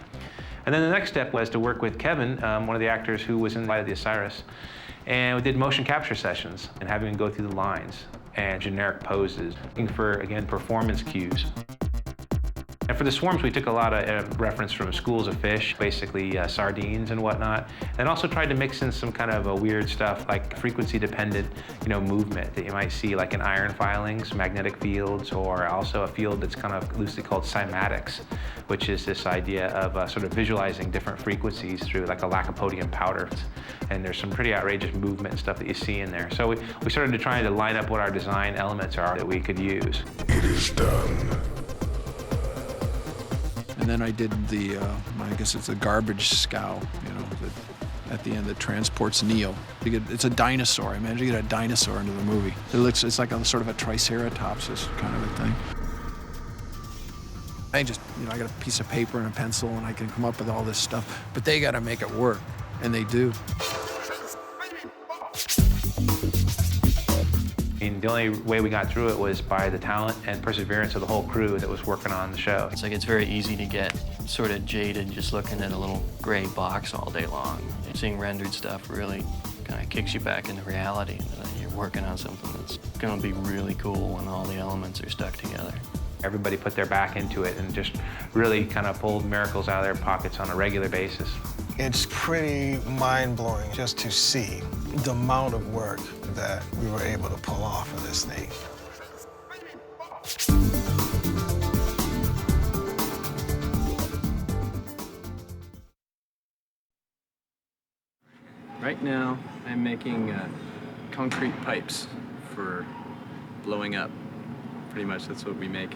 And then the next step was to work with Kevin, one of the actors who was in Light of the Osiris, and we did motion capture sessions and having him go through the lines and generic poses, looking for, again, performance cues. And for the swarms, we took a lot of reference from schools of fish, basically sardines and whatnot, and also tried to mix in some kind of a weird stuff like frequency-dependent, movement that you might see like in iron filings, magnetic fields, or also a field that's kind of loosely called cymatics, which is this idea of sort of visualizing different frequencies through like a lycopodium powder. And there's some pretty outrageous movement and stuff that you see in there. So we started to try to line up what our design elements are that we could use. It is done. And then I did the, I guess it's a garbage scow, that at the end that transports Neo. It's a dinosaur. I imagine you get a dinosaur into the movie. It's like a sort of a triceratops kind of a thing. I just, I got a piece of paper and a pencil, and I can come up with all this stuff, but they got to make it work, and they do. The only way we got through it was by the talent and perseverance of the whole crew that was working on the show. It's like it's very easy to get sort of jaded just looking at a little gray box all day long. Seeing rendered stuff really kind of kicks you back into reality, and you're working on something that's going to be really cool when all the elements are stuck together. Everybody put their back into it and just really kind of pulled miracles out of their pockets on a regular basis. It's pretty mind-blowing just to see the amount of work that we were able to pull off of this thing. Right now, I'm making concrete pipes for blowing up. Pretty much that's what we make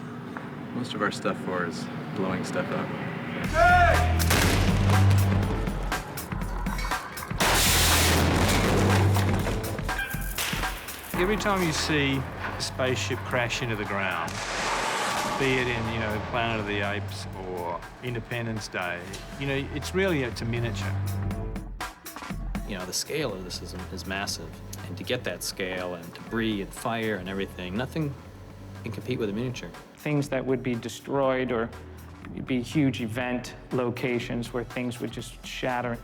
most of our stuff for, is blowing stuff up. Every time you see a spaceship crash into the ground, be it in, Planet of the Apes or Independence Day, it's a miniature. The scale of this is massive. And to get that scale and debris and fire and everything, nothing can compete with a miniature. Things that would be destroyed or be huge event locations where things would just shatter.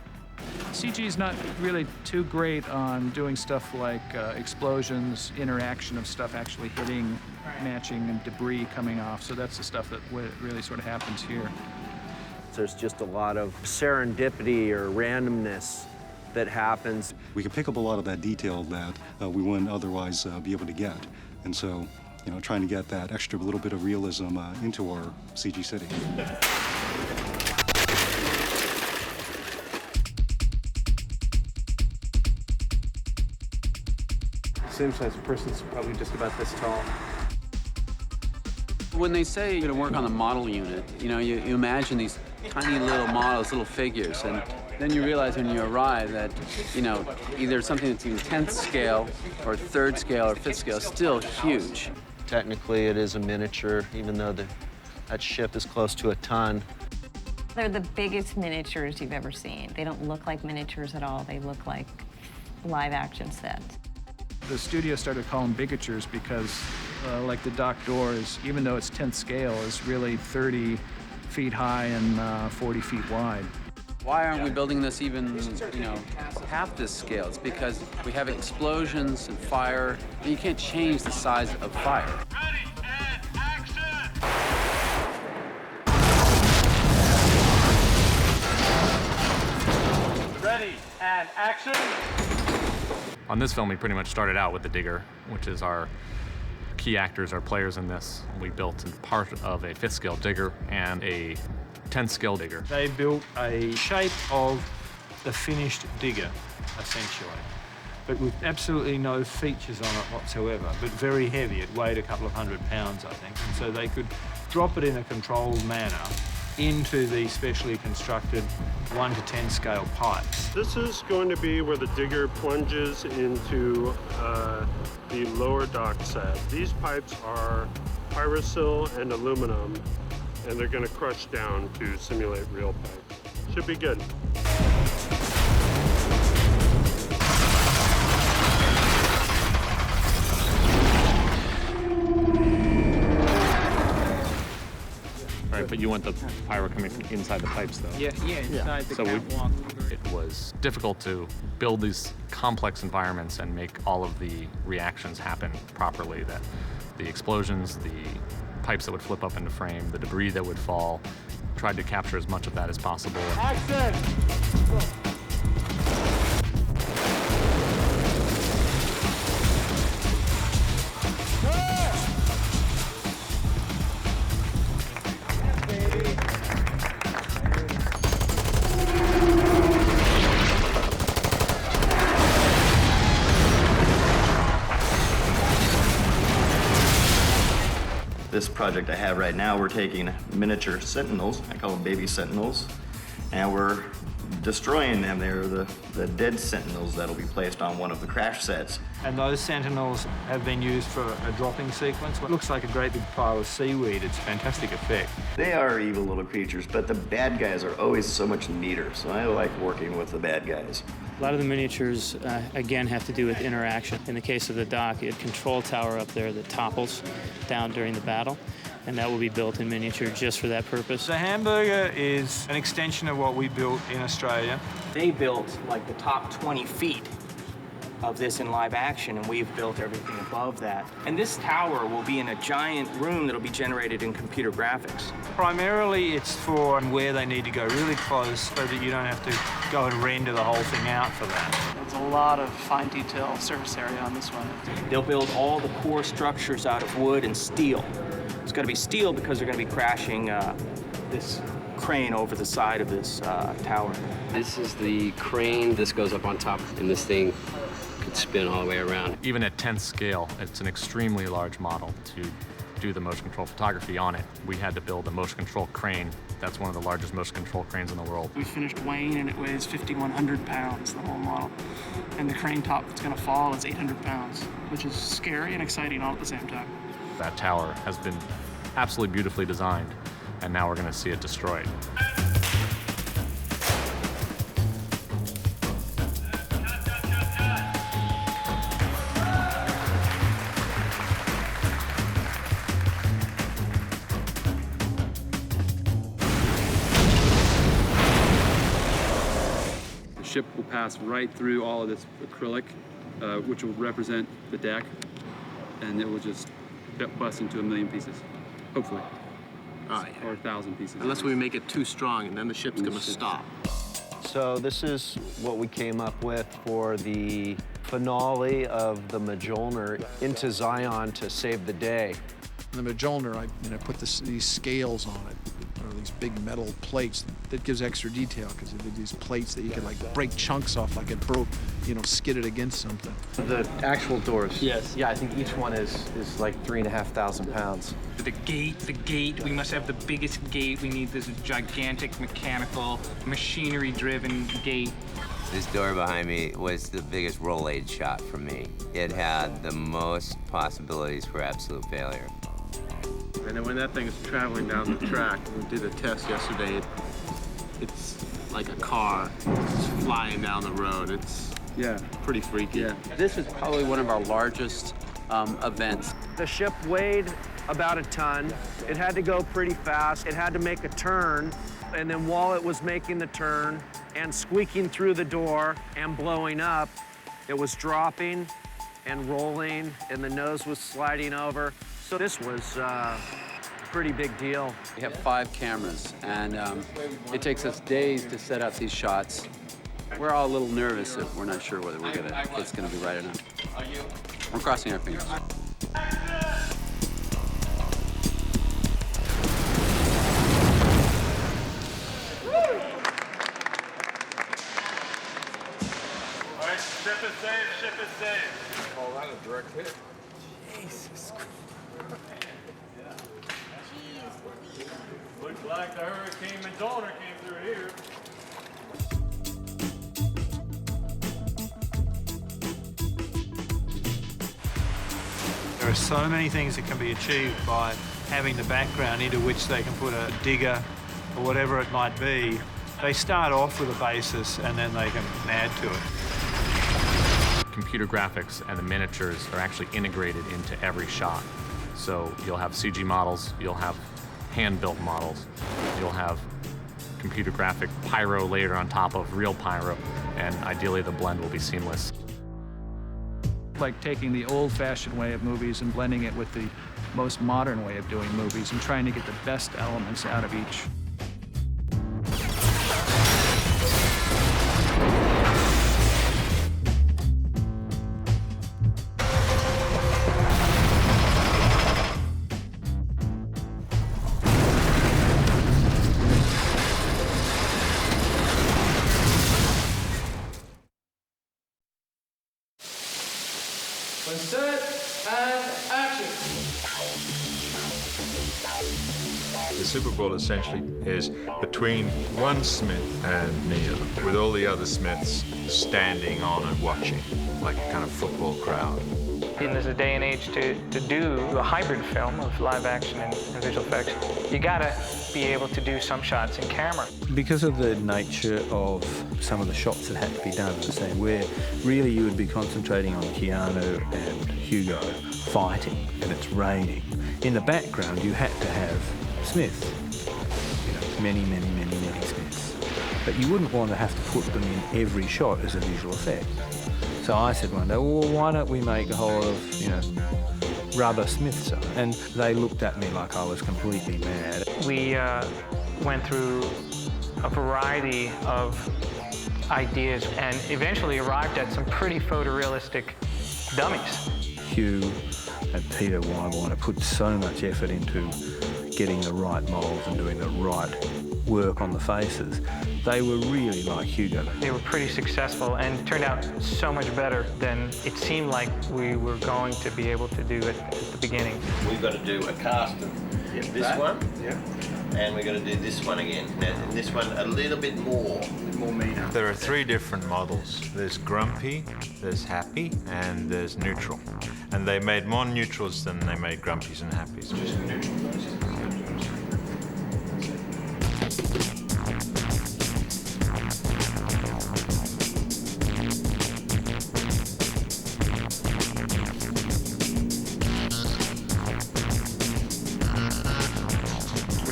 CG is not really too great on doing stuff like explosions, interaction of stuff actually hitting, matching, and debris coming off. So that's the stuff that really sort of happens here. There's just a lot of serendipity or randomness that happens. We can pick up a lot of that detail that we wouldn't otherwise be able to get. And so, trying to get that extra little bit of realism into our CG city. Same size person's probably just about this tall. When they say you're going to work on the model unit, you imagine these tiny little models, little figures, and then you realize when you arrive that, either something that's even 10th scale or 3rd scale or 5th scale is still huge. Technically, it is a miniature, even though that ship is close to a ton. They're the biggest miniatures you've ever seen. They don't look like miniatures at all. They look like live-action sets. The studio started calling them bigatures because, like the dock doors, even though it's 10th scale, is really 30 feet high and 40 feet wide. Why aren't we building this even, half this scale? It's because we have explosions and fire, and you can't change the size of fire. Ready, and action! On this film, we pretty much started out with the digger, which is our key actors, our players in this. We built part of a 5th scale digger and a 10th scale digger. They built a shape of the finished digger, essentially, but with absolutely no features on it whatsoever, but very heavy. It weighed a couple of 100 pounds, I think, and so they could drop it in a controlled manner into the specially constructed 1 to 10 scale pipes. This is going to be where the digger plunges into the lower dock set. These pipes are pyrosil and aluminum, and they're going to crush down to simulate real pipes. Should be good. Right, but you want the pyro coming from inside the pipes, though. Yeah, inside the So catwalk. it was difficult to build these complex environments and make all of the reactions happen properly. That the explosions, the pipes that would flip up into frame, the debris that would fall, tried to capture as much of that as possible. Action! This project I have right now, we're taking miniature sentinels, I call them baby sentinels, and we're destroying them. They're the dead sentinels that'll be placed on one of the crash sets. And those sentinels have been used for a dropping sequence. It looks like a great big pile of seaweed. It's a fantastic effect. They are evil little creatures, but the bad guys are always so much neater, so I like working with the bad guys. A lot of the miniatures, again, have to do with interaction. In the case of the dock, you had a control tower up there that topples down during the battle, and that will be built in miniature just for that purpose. The hamburger is an extension of what we built in Australia. They built like the top 20 feet of this in live action, and we've built everything above that. And this tower will be in a giant room that'll be generated in computer graphics. Primarily, it's for where they need to go really close so that you don't have to go and render the whole thing out for that. There's a lot of fine detail surface area on this one. They'll build all the core structures out of wood and steel. It's going to be steel because they're going to be crashing this crane over the side of this tower. This is the crane. This goes up on top, and this thing could spin all the way around. Even at 10th scale, it's an extremely large model to do the motion control photography on it. We had to build a motion control crane. That's one of the largest motion control cranes in the world. We finished weighing and it weighs 5,100 pounds, the whole model. And the crane top that's gonna fall is 800 pounds, which is scary and exciting all at the same time. That tower has been absolutely beautifully designed, and now we're gonna see it destroyed. The ship will pass right through all of this acrylic, which will represent the deck, and it will just bust into 1,000,000 pieces, hopefully. Oh, yeah. Or 1,000 pieces. Unless we make it too strong, and then the ship's gonna stop. So this is what we came up with for the finale of the Mjolnir into Zion to save the day. The Mjolnir, I put these scales on it, or these big metal plates. That gives extra detail because they're these plates that you can like break chunks off, like it broke, skidded against something. The actual doors. Yes. Yeah, I think each one is like 3,500 pounds. The gate, we must have the biggest gate. We need this gigantic mechanical, machinery-driven gate. This door behind me was the biggest roll aid shot for me. It had the most possibilities for absolute failure. And then when that thing is traveling down the track, we did a test yesterday, it's like a car. It's flying down the road. It's pretty freaky. Yeah. This is probably one of our largest events. The ship weighed about a ton. It had to go pretty fast. It had to make a turn. And then while it was making the turn and squeaking through the door and blowing up, it was dropping and rolling, and the nose was sliding over. So this was a pretty big deal. We have 5 cameras, and it takes us days to set up these shots. We're all a little nervous if we're not sure whether it's gonna be right or not. We're crossing our fingers. Ship is saved, ship is saved. Call that a direct hit. Jesus Christ. Looks like the Hurricane Mjolnir came through here. There are so many things that can be achieved by having the background into which they can put a digger or whatever it might be. They start off with a basis and then they can add to it. Computer graphics and the miniatures are actually integrated into every shot. So you'll have CG models, you'll have hand-built models, you'll have computer graphic pyro layered on top of real pyro, and ideally the blend will be seamless. Like taking the old-fashioned way of movies and blending it with the most modern way of doing movies and trying to get the best elements out of each. The Super Bowl essentially is between one Smith and Neil, with all the other Smiths standing on and watching, like a kind of football crowd. In this day and age to do a hybrid film of live action and visual effects, you gotta be able to do some shots in camera. Because of the nature of some of the shots that had to be done in the scene, where really you would be concentrating on Keanu and Hugo fighting and it's raining. In the background, you had to have Smiths, many Smiths. But you wouldn't want to have to put them in every shot as a visual effect. So I said one day, well, why don't we make a whole of, rubber Smiths? And they looked at me like I was completely mad. We went through a variety of ideas and eventually arrived at some pretty photorealistic dummies. Hugh and Peter want to put so much effort into getting the right molds and doing the right work on the faces, they were really like Hugo. They were pretty successful and turned out so much better than it seemed like we were going to be able to do at the beginning. We've got to do a cast of this one, and we're going to do this one again. Now, and this one a little bit more meter. There are 3 different models. There's grumpy, there's happy, and there's neutral. And they made more neutrals than they made grumpies and happies. Just neutral.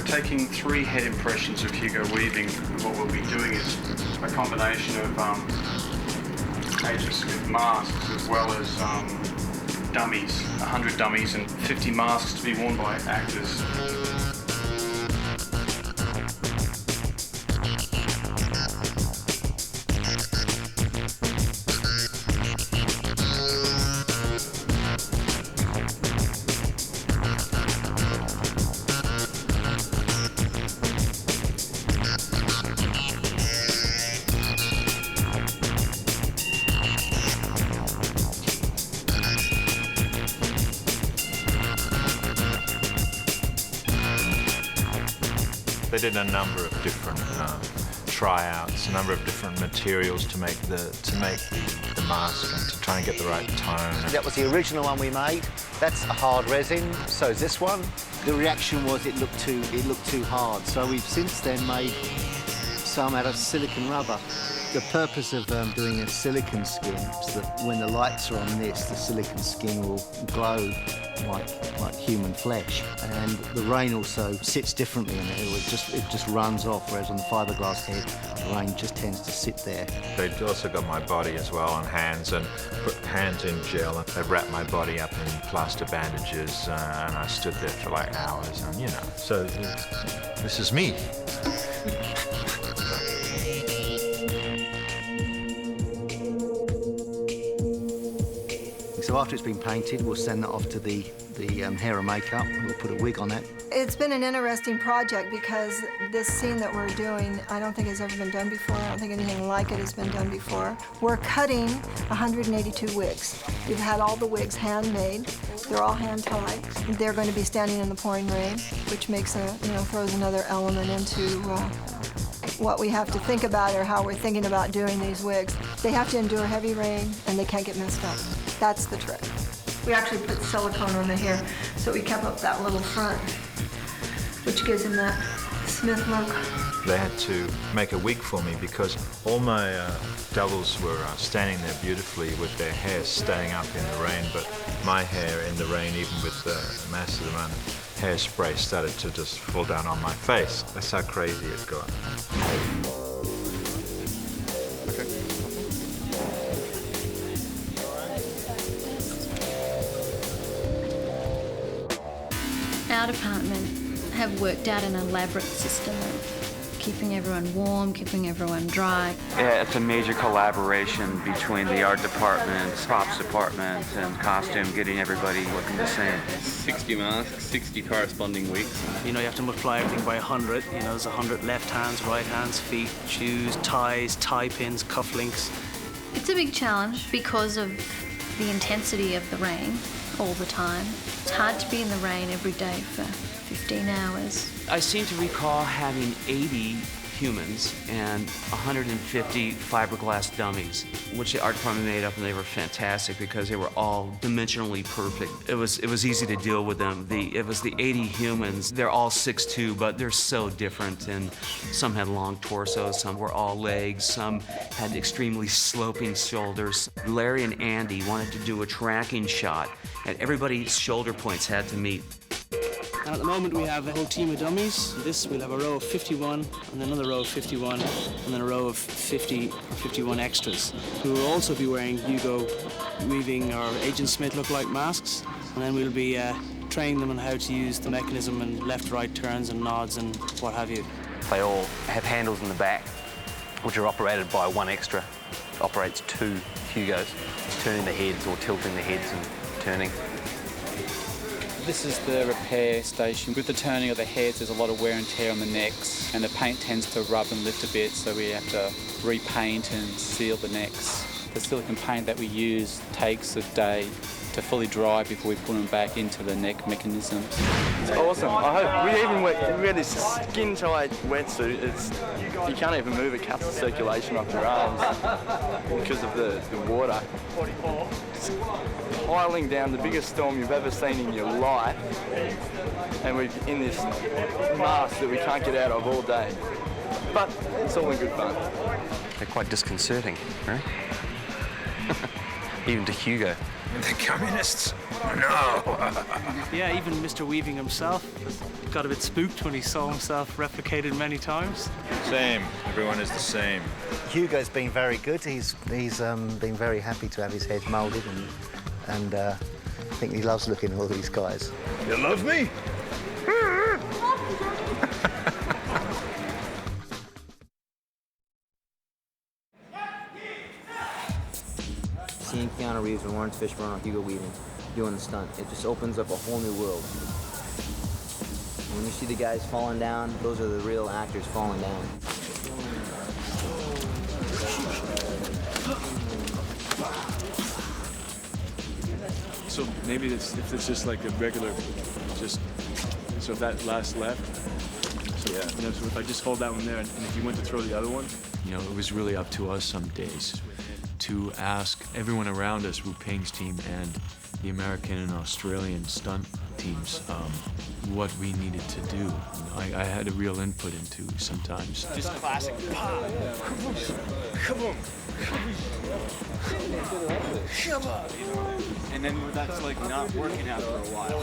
Taking 3 head impressions of Hugo weaving, and what we'll be doing is a combination of Agent Smith masks as well as dummies, 100 dummies and 50 masks to be worn by actors. They did a number of different tryouts, a number of different materials to make the mask and to try and get the right tone. That was the original one we made. That's a hard resin. So is this one. The reaction was it looked too hard. So we've since then made some out of silicon rubber. The purpose of doing a silicon skin is that when the lights are on this, the silicon skin will glow like human flesh. And the rain also sits differently in it. It just runs off, whereas on the fiberglass head, the rain just tends to sit there. They also got my body as well on hands and put hands in gel. They wrapped my body up in plaster bandages and I stood there for like hours and, you know, so this is me. So after it's been painted, we'll send that off to the hair and makeup. We'll put a wig on it. It's been an interesting project because this scene that we're doing, I don't think has ever been done before. I don't think anything like it has been done before. We're cutting 182 wigs. We've had all the wigs handmade. They're all hand-tied. They're going to be standing in the pouring rain, which makes throws another element into what we have to think about or how we're thinking about doing these wigs. They have to endure heavy rain and they can't get messed up. That's the trick. We actually put silicone on the hair, so we kept up that little front, which gives him that Smith look. They had to make a wig for me because all my doubles were standing there beautifully with their hair staying up in the rain, but my hair in the rain, even with the massive amount of hairspray, started to just fall down on my face. That's how crazy it got. Our department have worked out an elaborate system of keeping everyone warm, keeping everyone dry. Yeah, it's a major collaboration between the art department, props department, and costume, getting everybody looking the same. 60 masks, 60 corresponding wigs. You know, you have to multiply everything by 100. You know, there's 100 left hands, right hands, feet, shoes, ties, tie pins, cufflinks. It's a big challenge because of the intensity of the rain all the time. It's hard to be in the rain every day for 15 hours. I seem to recall having 80 humans and 150 fiberglass dummies, which the art department made up, and they were fantastic because they were all dimensionally perfect. It was easy to deal with them. It was the 80 humans. They're all 6'2", but they're so different, and some had long torsos, some were all legs, some had extremely sloping shoulders. Larry and Andy wanted to do a tracking shot, and everybody's shoulder points had to meet. And at the moment we have a whole team of dummies. This we'll have a row of 51, and then another row of 51, and then a row of 50 or 51 extras, who will also be wearing Hugo Weaving or Agent Smith look-like masks. And then we'll be training them on how to use the mechanism and left-right turns and nods and what have you. They all have handles in the back, which are operated by one extra. Operates 2 Hugos, turning the heads or tilting the heads and turning. This is the repair station. With the turning of the heads, there's a lot of wear and tear on the necks, and the paint tends to rub and lift a bit, so we have to repaint and seal the necks. The silicone paint that we use takes a day to fully dry before we put them back into the neck mechanisms. It's awesome. We had this skin-tight wetsuit. You can't even move it, cuts the circulation off your arms because of the water. It's piling down the biggest storm you've ever seen in your life, and we're in this mask that we can't get out of all day. But it's all in good fun. They're quite disconcerting, right? Even to Hugo. The communists? No! Yeah, even Mr. Weaving himself got a bit spooked when he saw himself replicated many times. Same. Everyone is the same. Hugo's been very good. He's been very happy to have his head moulded, and I think he loves looking at all these guys. You love me? Seeing Keanu Reeves and Lawrence Fishburne or Hugo Weaving doing the stunt, it just opens up a whole new world. When you see the guys falling down, those are the real actors falling down. So maybe if it's just like a regular, so if that last left, so yeah, you know, so if I just hold that one there, and if you went to throw the other one, you know, it was really up to us some days to ask everyone around us, Wu Ping's team and the American and Australian stunt teams, what we needed to do. You know, I had a real input into sometimes. Just classic pop. Kaboom. and then that's like not working out for a while.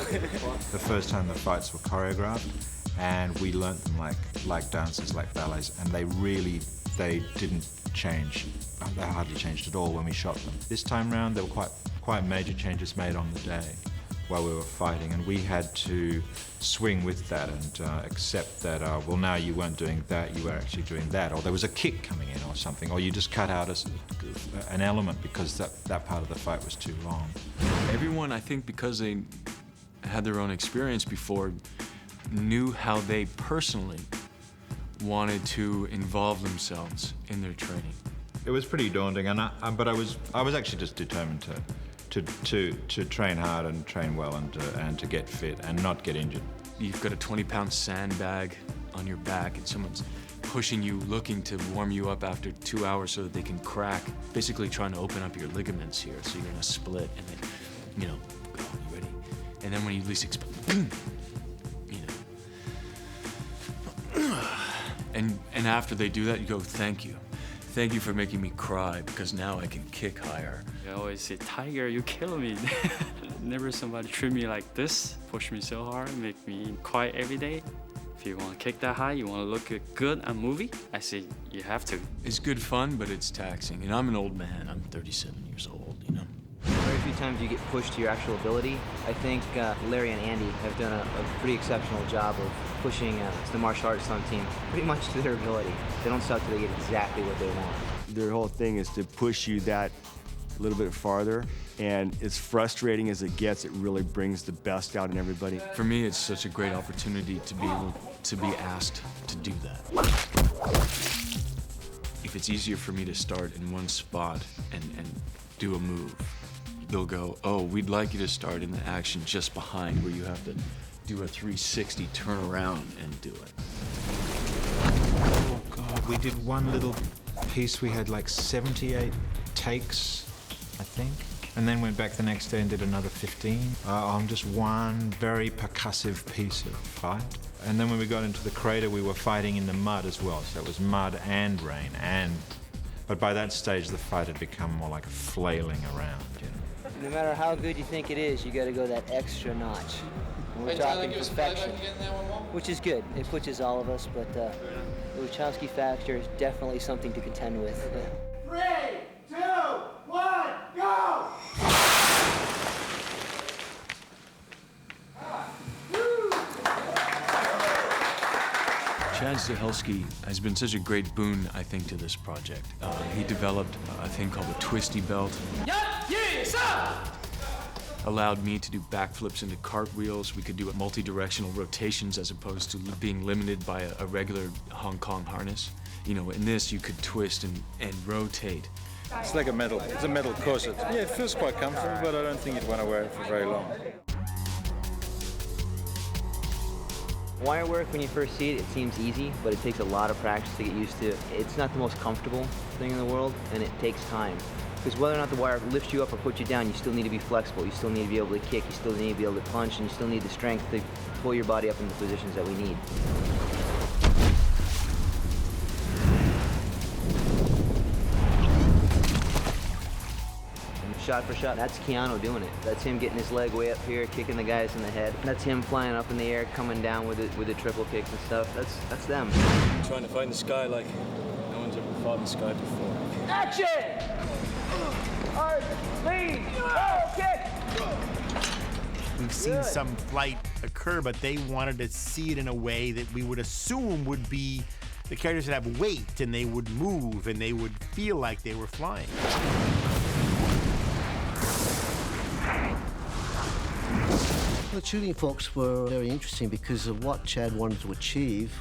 The first time the fights were choreographed, and we learnt them like dancers, like ballets, and they didn't change. They hardly changed at all when we shot them. This time round, there were quite major changes made on the day while we were fighting, and we had to swing with that and accept that, well, now you weren't doing that, you were actually doing that, or there was a kick coming in or something, or you just cut out an element because that part of the fight was too long. Everyone, I think, because they had their own experience before, knew how they personally wanted to involve themselves in their training. It was pretty daunting, but I was actually just determined to train hard and train well and to get fit and not get injured. You've got a 20-pound sandbag on your back and someone's pushing you, looking to warm you up after 2 hours so that they can crack, basically trying to open up your ligaments here so you're gonna split and then, you know, go, you ready? And then when you least expect, you know. And after they do that, you go, thank you. Thank you for making me cry, because now I can kick higher. I always say, Tiger, you kill me. Never somebody treat me like this, push me so hard, make me cry every day. If you want to kick that high, you want to look good on movie, I say you have to. It's good fun, but it's taxing. And I'm an old man. I'm 37 years old, you know. Very few times you get pushed to your actual ability. I think Larry and Andy have done a pretty exceptional job of pushing the martial arts stunt team pretty much to their ability. They don't stop till they get exactly what they want. Their whole thing is to push you that little bit farther, and as frustrating as it gets, it really brings the best out in everybody. For me, it's such a great opportunity to be able to be asked to do that. If it's easier for me to start in one spot and do a move, they'll go, oh, we'd like you to start in the action just behind where you have to do a 360 turn around and do it. Oh God, we did one little piece, we had like 78 takes, I think. And then went back the next day and did another 15 on just one very percussive piece of fight. And then when we got into the crater, we were fighting in the mud as well. So it was mud and rain, but by that stage, the fight had become more like a flailing around, you know. No matter how good you think it is, you got to go that extra notch. And we're talking perfection, which is good. It pushes all of us, but the Wachowski factor is definitely something to contend with. 3, 2, 1, go! Chad Stahelski has been such a great boon, I think, to this project. He developed a thing called the Twisty Belt. allowed me to do backflips into cartwheels. We could do multi-directional rotations as opposed to being limited by a regular Hong Kong harness. You know, in this you could twist and rotate. It's like a metal corset. Yeah, it feels quite comfortable, but I don't think you'd want to wear it for very long. Wire work, when you first see it, it seems easy, but it takes a lot of practice to get used to. It's not the most comfortable thing in the world, and it takes time. Because whether or not the wire lifts you up or puts you down, you still need to be flexible. You still need to be able to kick. You still need to be able to punch, and you still need the strength to pull your body up in the positions that we need. Shot for shot, that's Keanu doing it. That's him getting his leg way up here, kicking the guys in the head. That's him flying up in the air, coming down with the triple kicks and stuff. That's them. Trying to find the sky like no one's ever fought in the sky before. Action! Hard, lead, kick! We've seen some flight occur, but they wanted to see it in a way that we would assume would be the characters would have weight and they would move and they would feel like they were flying. The tuning forks were very interesting because of what Chad wanted to achieve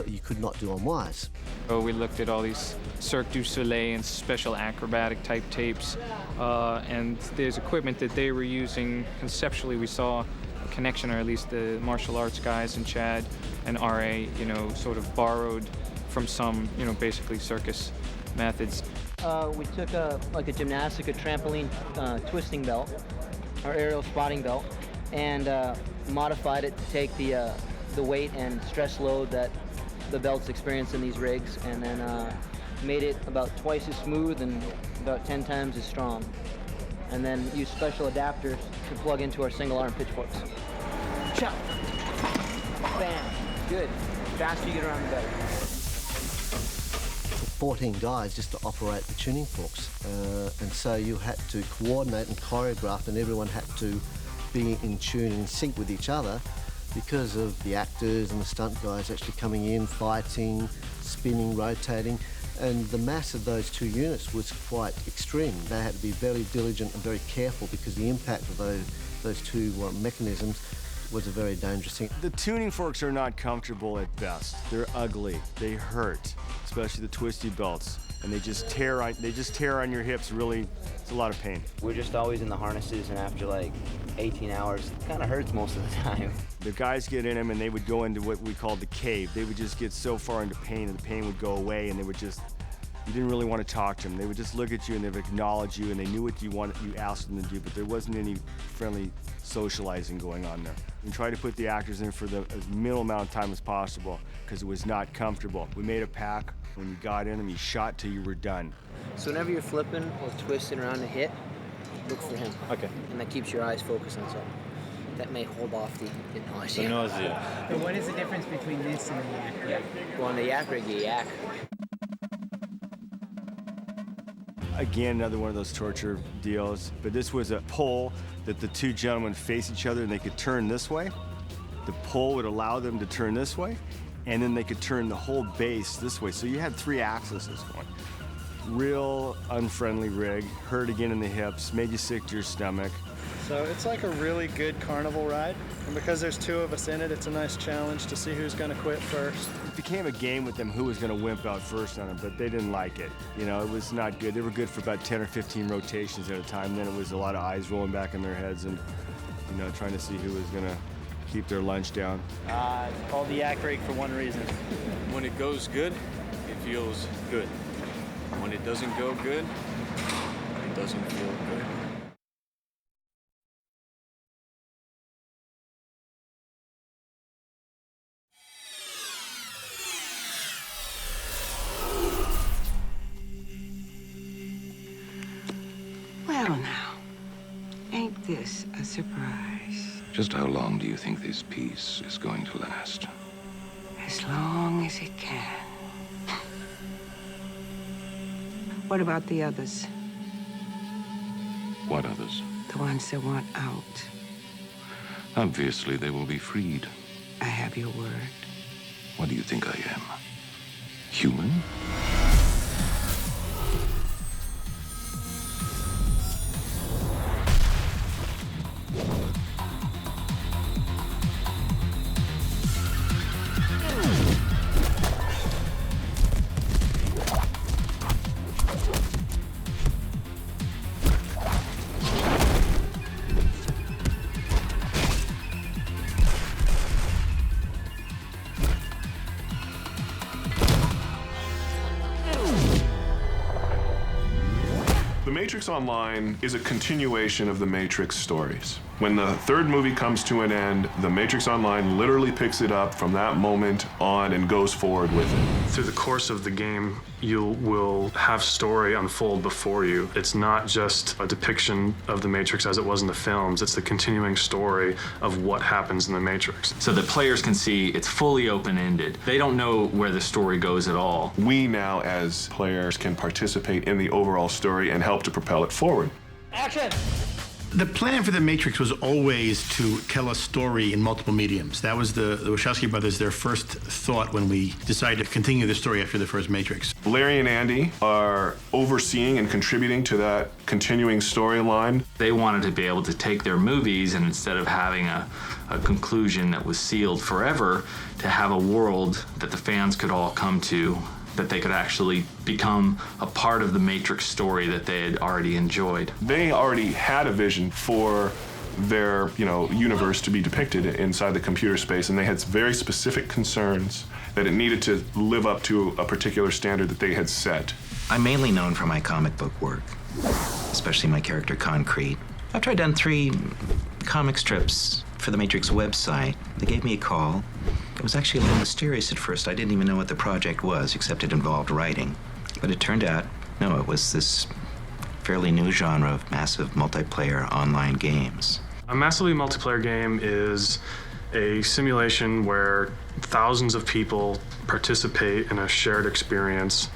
you could not do on wires. So we looked at all these Cirque du Soleil and special acrobatic type tapes, and there's equipment that they were using. Conceptually, we saw a connection, or at least the martial arts guys and Chad and RA, you know, sort of borrowed from some, you know, basically circus methods. We took a gymnastic, a trampoline twisting belt, or aerial spotting belt, and modified it to take the weight and stress load that the belts experience in these rigs, and then made it about twice as smooth and about 10 times as strong. And then used special adapters to plug into our single arm pitchforks. Chop! Bam! Good. The faster you get around, the better. 14 guys just to operate the tuning forks, and so you had to coordinate and choreograph, and everyone had to be in tune and in sync with each other because of the actors and the stunt guys actually coming in, fighting, spinning, rotating, and the mass of those two units was quite extreme. They had to be very diligent and very careful because the impact of those two mechanisms was a very dangerous thing. The tuning forks are not comfortable at best. They're ugly. They hurt, especially the twisty belts, and they just tear on your hips. Really, it's a lot of pain. We're just always in the harnesses, and after like 18 hours, it kind of hurts most of the time. The guys get in them, and they would go into what we call the cave. They would just get so far into pain, and the pain would go away, and they would just. You didn't really want to talk to them. They would just look at you and they would acknowledge you, and they knew what you asked them to do, but there wasn't any friendly socializing going on there. We tried to put the actors in for as minimal amount of time as possible because it was not comfortable. We made a pack. When you got in them, you shot till you were done. So whenever you're flipping or twisting around the hit, look for him. Okay. And that keeps your eyes focused on something. That may hold off the nausea. The nausea. But what is the difference between this and the yak rig? Well, on the yak rig, you yak. Again, another one of those torture deals, but this was a pole that the two gentlemen face each other and they could turn this way. The pole would allow them to turn this way, and then they could turn the whole base this way. So you had 3 axes going. Real unfriendly rig, hurt again in the hips, made you sick to your stomach. So it's like a really good carnival ride, and because there's 2 of us in it, it's a nice challenge to see who's going to quit first. It became a game with them who was going to wimp out first on them, but they didn't like it. You know, it was not good. They were good for about 10 or 15 rotations at a time. Then it was a lot of eyes rolling back in their heads and, you know, trying to see who was going to keep their lunch down. It's called the yak rig for one reason. When it goes good, it feels good. When it doesn't go good, it doesn't feel good. Well now, ain't this a surprise? Just how long do you think this peace is going to last? As long as it can. What about the others? What others? The ones that want out. Obviously, they will be freed. I have your word. What do you think I am? Human? The Matrix Online is a continuation of the Matrix stories. When the third movie comes to an end, the Matrix Online literally picks it up from that moment on and goes forward with it. Through the course of the game, you will have story unfold before you. It's not just a depiction of the Matrix as it was in the films, it's the continuing story of what happens in the Matrix. So that players can see it's fully open-ended. They don't know where the story goes at all. We now, as players, can participate in the overall story and help to propel it forward. Action! The plan for The Matrix was always to tell a story in multiple mediums. That was the Wachowski brothers, their first thought when we decided to continue the story after the first Matrix. Larry and Andy are overseeing and contributing to that continuing storyline. They wanted to be able to take their movies and instead of having a conclusion that was sealed forever, to have a world that the fans could all come to, that they could actually become a part of the Matrix story that they had already enjoyed. They already had a vision for their, universe to be depicted inside the computer space, and they had very specific concerns that it needed to live up to a particular standard that they had set. I'm mainly known for my comic book work, especially my character Concrete. After I'd done 3 comic strips for the Matrix website, they gave me a call. It was actually a little mysterious at first. I didn't even know what the project was, except it involved writing. But it turned out, no, it was this fairly new genre of massive multiplayer online games. A massively multiplayer game is a simulation where thousands of people participate in a shared experience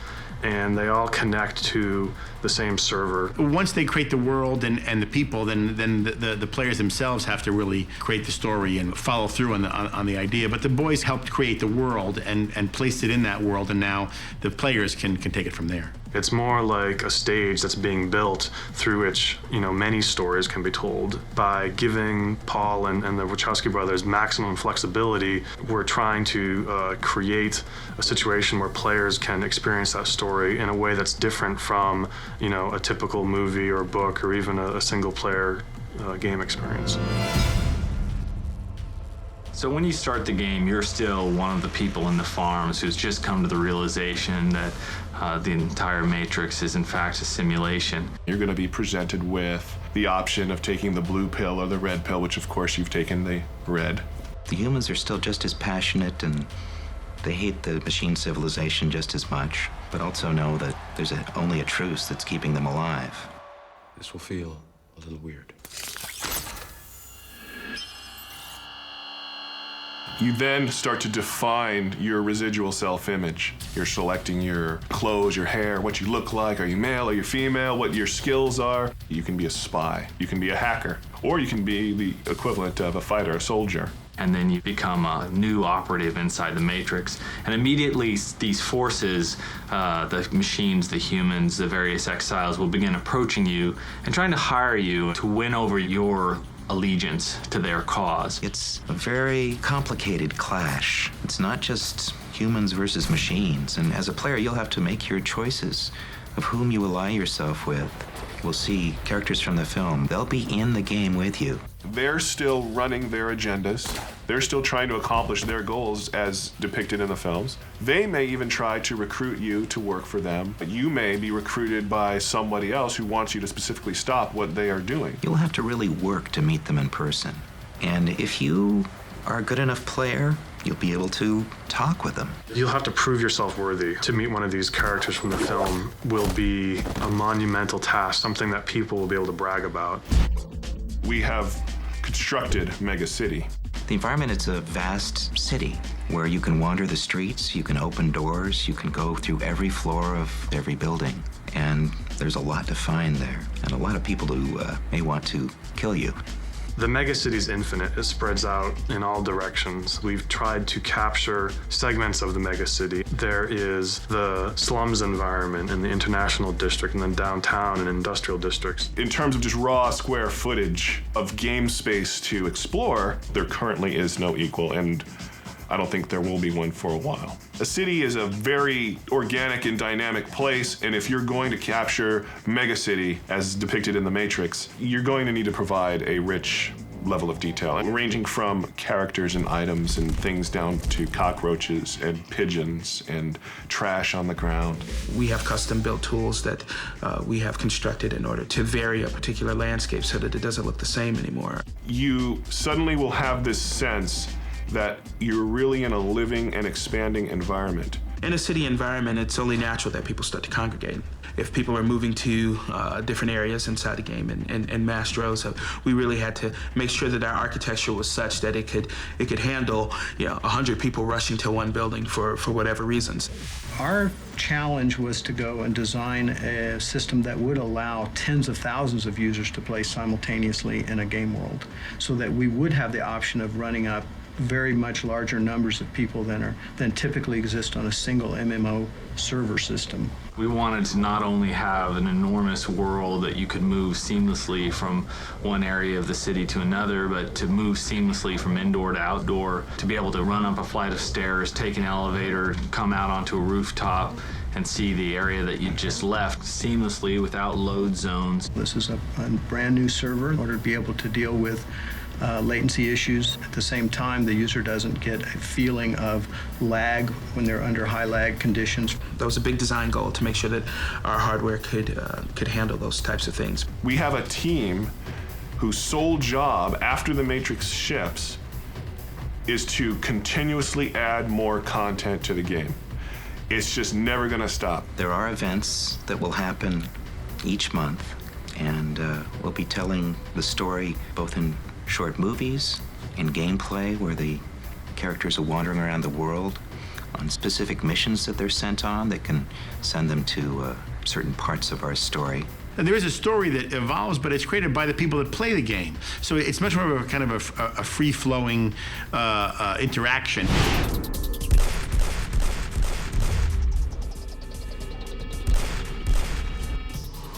and they all connect to the same server. Once they create the world and the people, then the players themselves have to really create the story and follow through on the idea. But the boys helped create the world and placed it in that world, and now the players can take it from there. It's more like a stage that's being built through which, many stories can be told. By giving Paul and the Wachowski brothers maximum flexibility, we're trying to create a situation where players can experience that story in a way that's different from, a typical movie or book or even a single-player game experience. So when you start the game, you're still one of the people in the farms who's just come to the realization that the entire Matrix is in fact a simulation. You're going to be presented with the option of taking the blue pill or the red pill, which of course you've taken the red. The humans are still just as passionate and they hate the machine civilization just as much, but also know that there's only a truce that's keeping them alive. This will feel a little weird. You then start to define your residual self-image. You're selecting your clothes, your hair, what you look like. Are you male? Are you female? What your skills are. You can be a spy. You can be a hacker. Or you can be the equivalent of a fighter, a soldier. And then you become a new operative inside the Matrix. And immediately these forces, the machines, the humans, the various exiles will begin approaching you and trying to hire you to win over your allegiance to their cause. It's a very complicated clash. It's not just humans versus machines. And as a player, you'll have to make your choices of whom you ally yourself with. We'll see characters from the film. They'll be in the game with you. They're still running their agendas. They're still trying to accomplish their goals as depicted in the films. They may even try to recruit you to work for them. You may be recruited by somebody else who wants you to specifically stop what they are doing. You'll have to really work to meet them in person. And if you are a good enough player, you'll be able to talk with them. You'll have to prove yourself worthy. To meet one of these characters from the film will be a monumental task, something that people will be able to brag about. We have constructed Mega City. The environment is a vast city where you can wander the streets, you can open doors, you can go through every floor of every building. And there's a lot to find there, and a lot of people who may want to kill you. The megacity's infinite. It spreads out in all directions. We've tried to capture segments of the megacity. There is the slums environment in the international district, and then downtown and industrial districts. In terms of just raw square footage of game space to explore, there currently is no equal, and I don't think there will be one for a while. A city is a very organic and dynamic place, and if you're going to capture Megacity as depicted in The Matrix, you're going to need to provide a rich level of detail, and ranging from characters and items and things down to cockroaches and pigeons and trash on the ground. We have custom-built tools that we have constructed in order to vary a particular landscape so that it doesn't look the same anymore. You suddenly will have this sense that you're really in a living and expanding environment. In a city environment, it's only natural that people start to congregate. If people are moving to different areas inside the game in mass droves, we really had to make sure that our architecture was such that it could handle 100 people rushing to one building for whatever reasons. Our challenge was to go and design a system that would allow tens of thousands of users to play simultaneously in a game world, so that we would have the option of running up very much larger numbers of people than typically exist on a single MMO server system. We wanted to not only have an enormous world that you could move seamlessly from one area of the city to another, but to move seamlessly from indoor to outdoor, to be able to run up a flight of stairs, take an elevator, come out onto a rooftop, and see the area that you just left seamlessly without load zones. This is a brand new server in order to be able to deal with latency issues. At the same time, the user doesn't get a feeling of lag when they're under high lag conditions. That was a big design goal, to make sure that our hardware could handle those types of things. We have a team whose sole job after the Matrix ships is to continuously add more content to the game. It's just never going to stop. There are events that will happen each month, and we'll be telling the story both in short movies, in gameplay where the characters are wandering around the world on specific missions that they're sent on that can send them to certain parts of our story. And there is a story that evolves, but it's created by the people that play the game. So it's much more of a kind of a free-flowing interaction.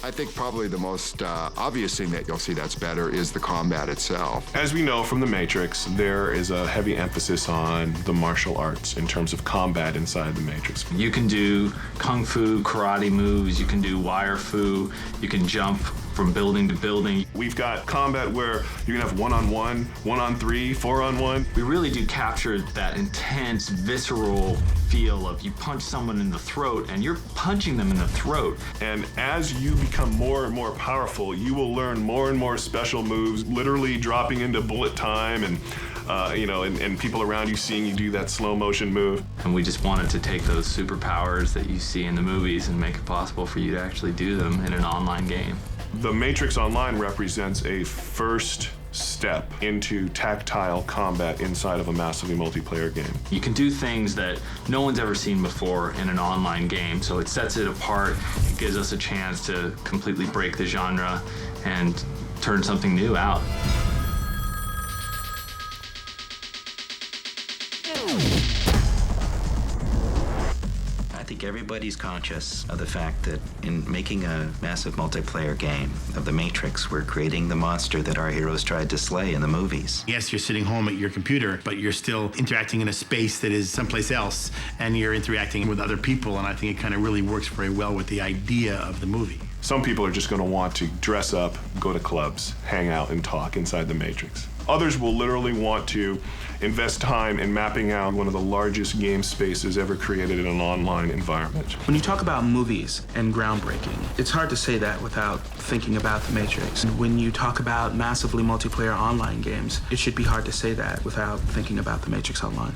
I think probably the most obvious thing that you'll see that's better is the combat itself. As we know from the Matrix, there is a heavy emphasis on the martial arts in terms of combat inside the Matrix. You can do kung fu, karate moves, you can do wire fu, you can jump from building to building. We've got combat where you can have one-on-one, one-on-3, four-on-one. We really do capture that intense, visceral feel of you punch someone in the throat and you're punching them in the throat. And as you become more and more powerful, you will learn more and more special moves, literally dropping into bullet time and and people around you seeing you do that slow motion move. And we just wanted to take those superpowers that you see in the movies and make it possible for you to actually do them in an online game. The Matrix Online represents a first step into tactile combat inside of a massively multiplayer game. You can do things that no one's ever seen before in an online game, so it sets it apart. It gives us a chance to completely break the genre and turn something new out. I think everybody's conscious of the fact that in making a massive multiplayer game of The Matrix, we're creating the monster that our heroes tried to slay in the movies. Yes, you're sitting home at your computer, but you're still interacting in a space that is someplace else, and you're interacting with other people, and I think it kind of really works very well with the idea of the movie. Some people are just going to want to dress up, go to clubs, hang out, and talk inside the Matrix. Others will literally want to invest time in mapping out one of the largest game spaces ever created in an online environment. When you talk about movies and groundbreaking, it's hard to say that without thinking about The Matrix. And when you talk about massively multiplayer online games, it should be hard to say that without thinking about The Matrix Online.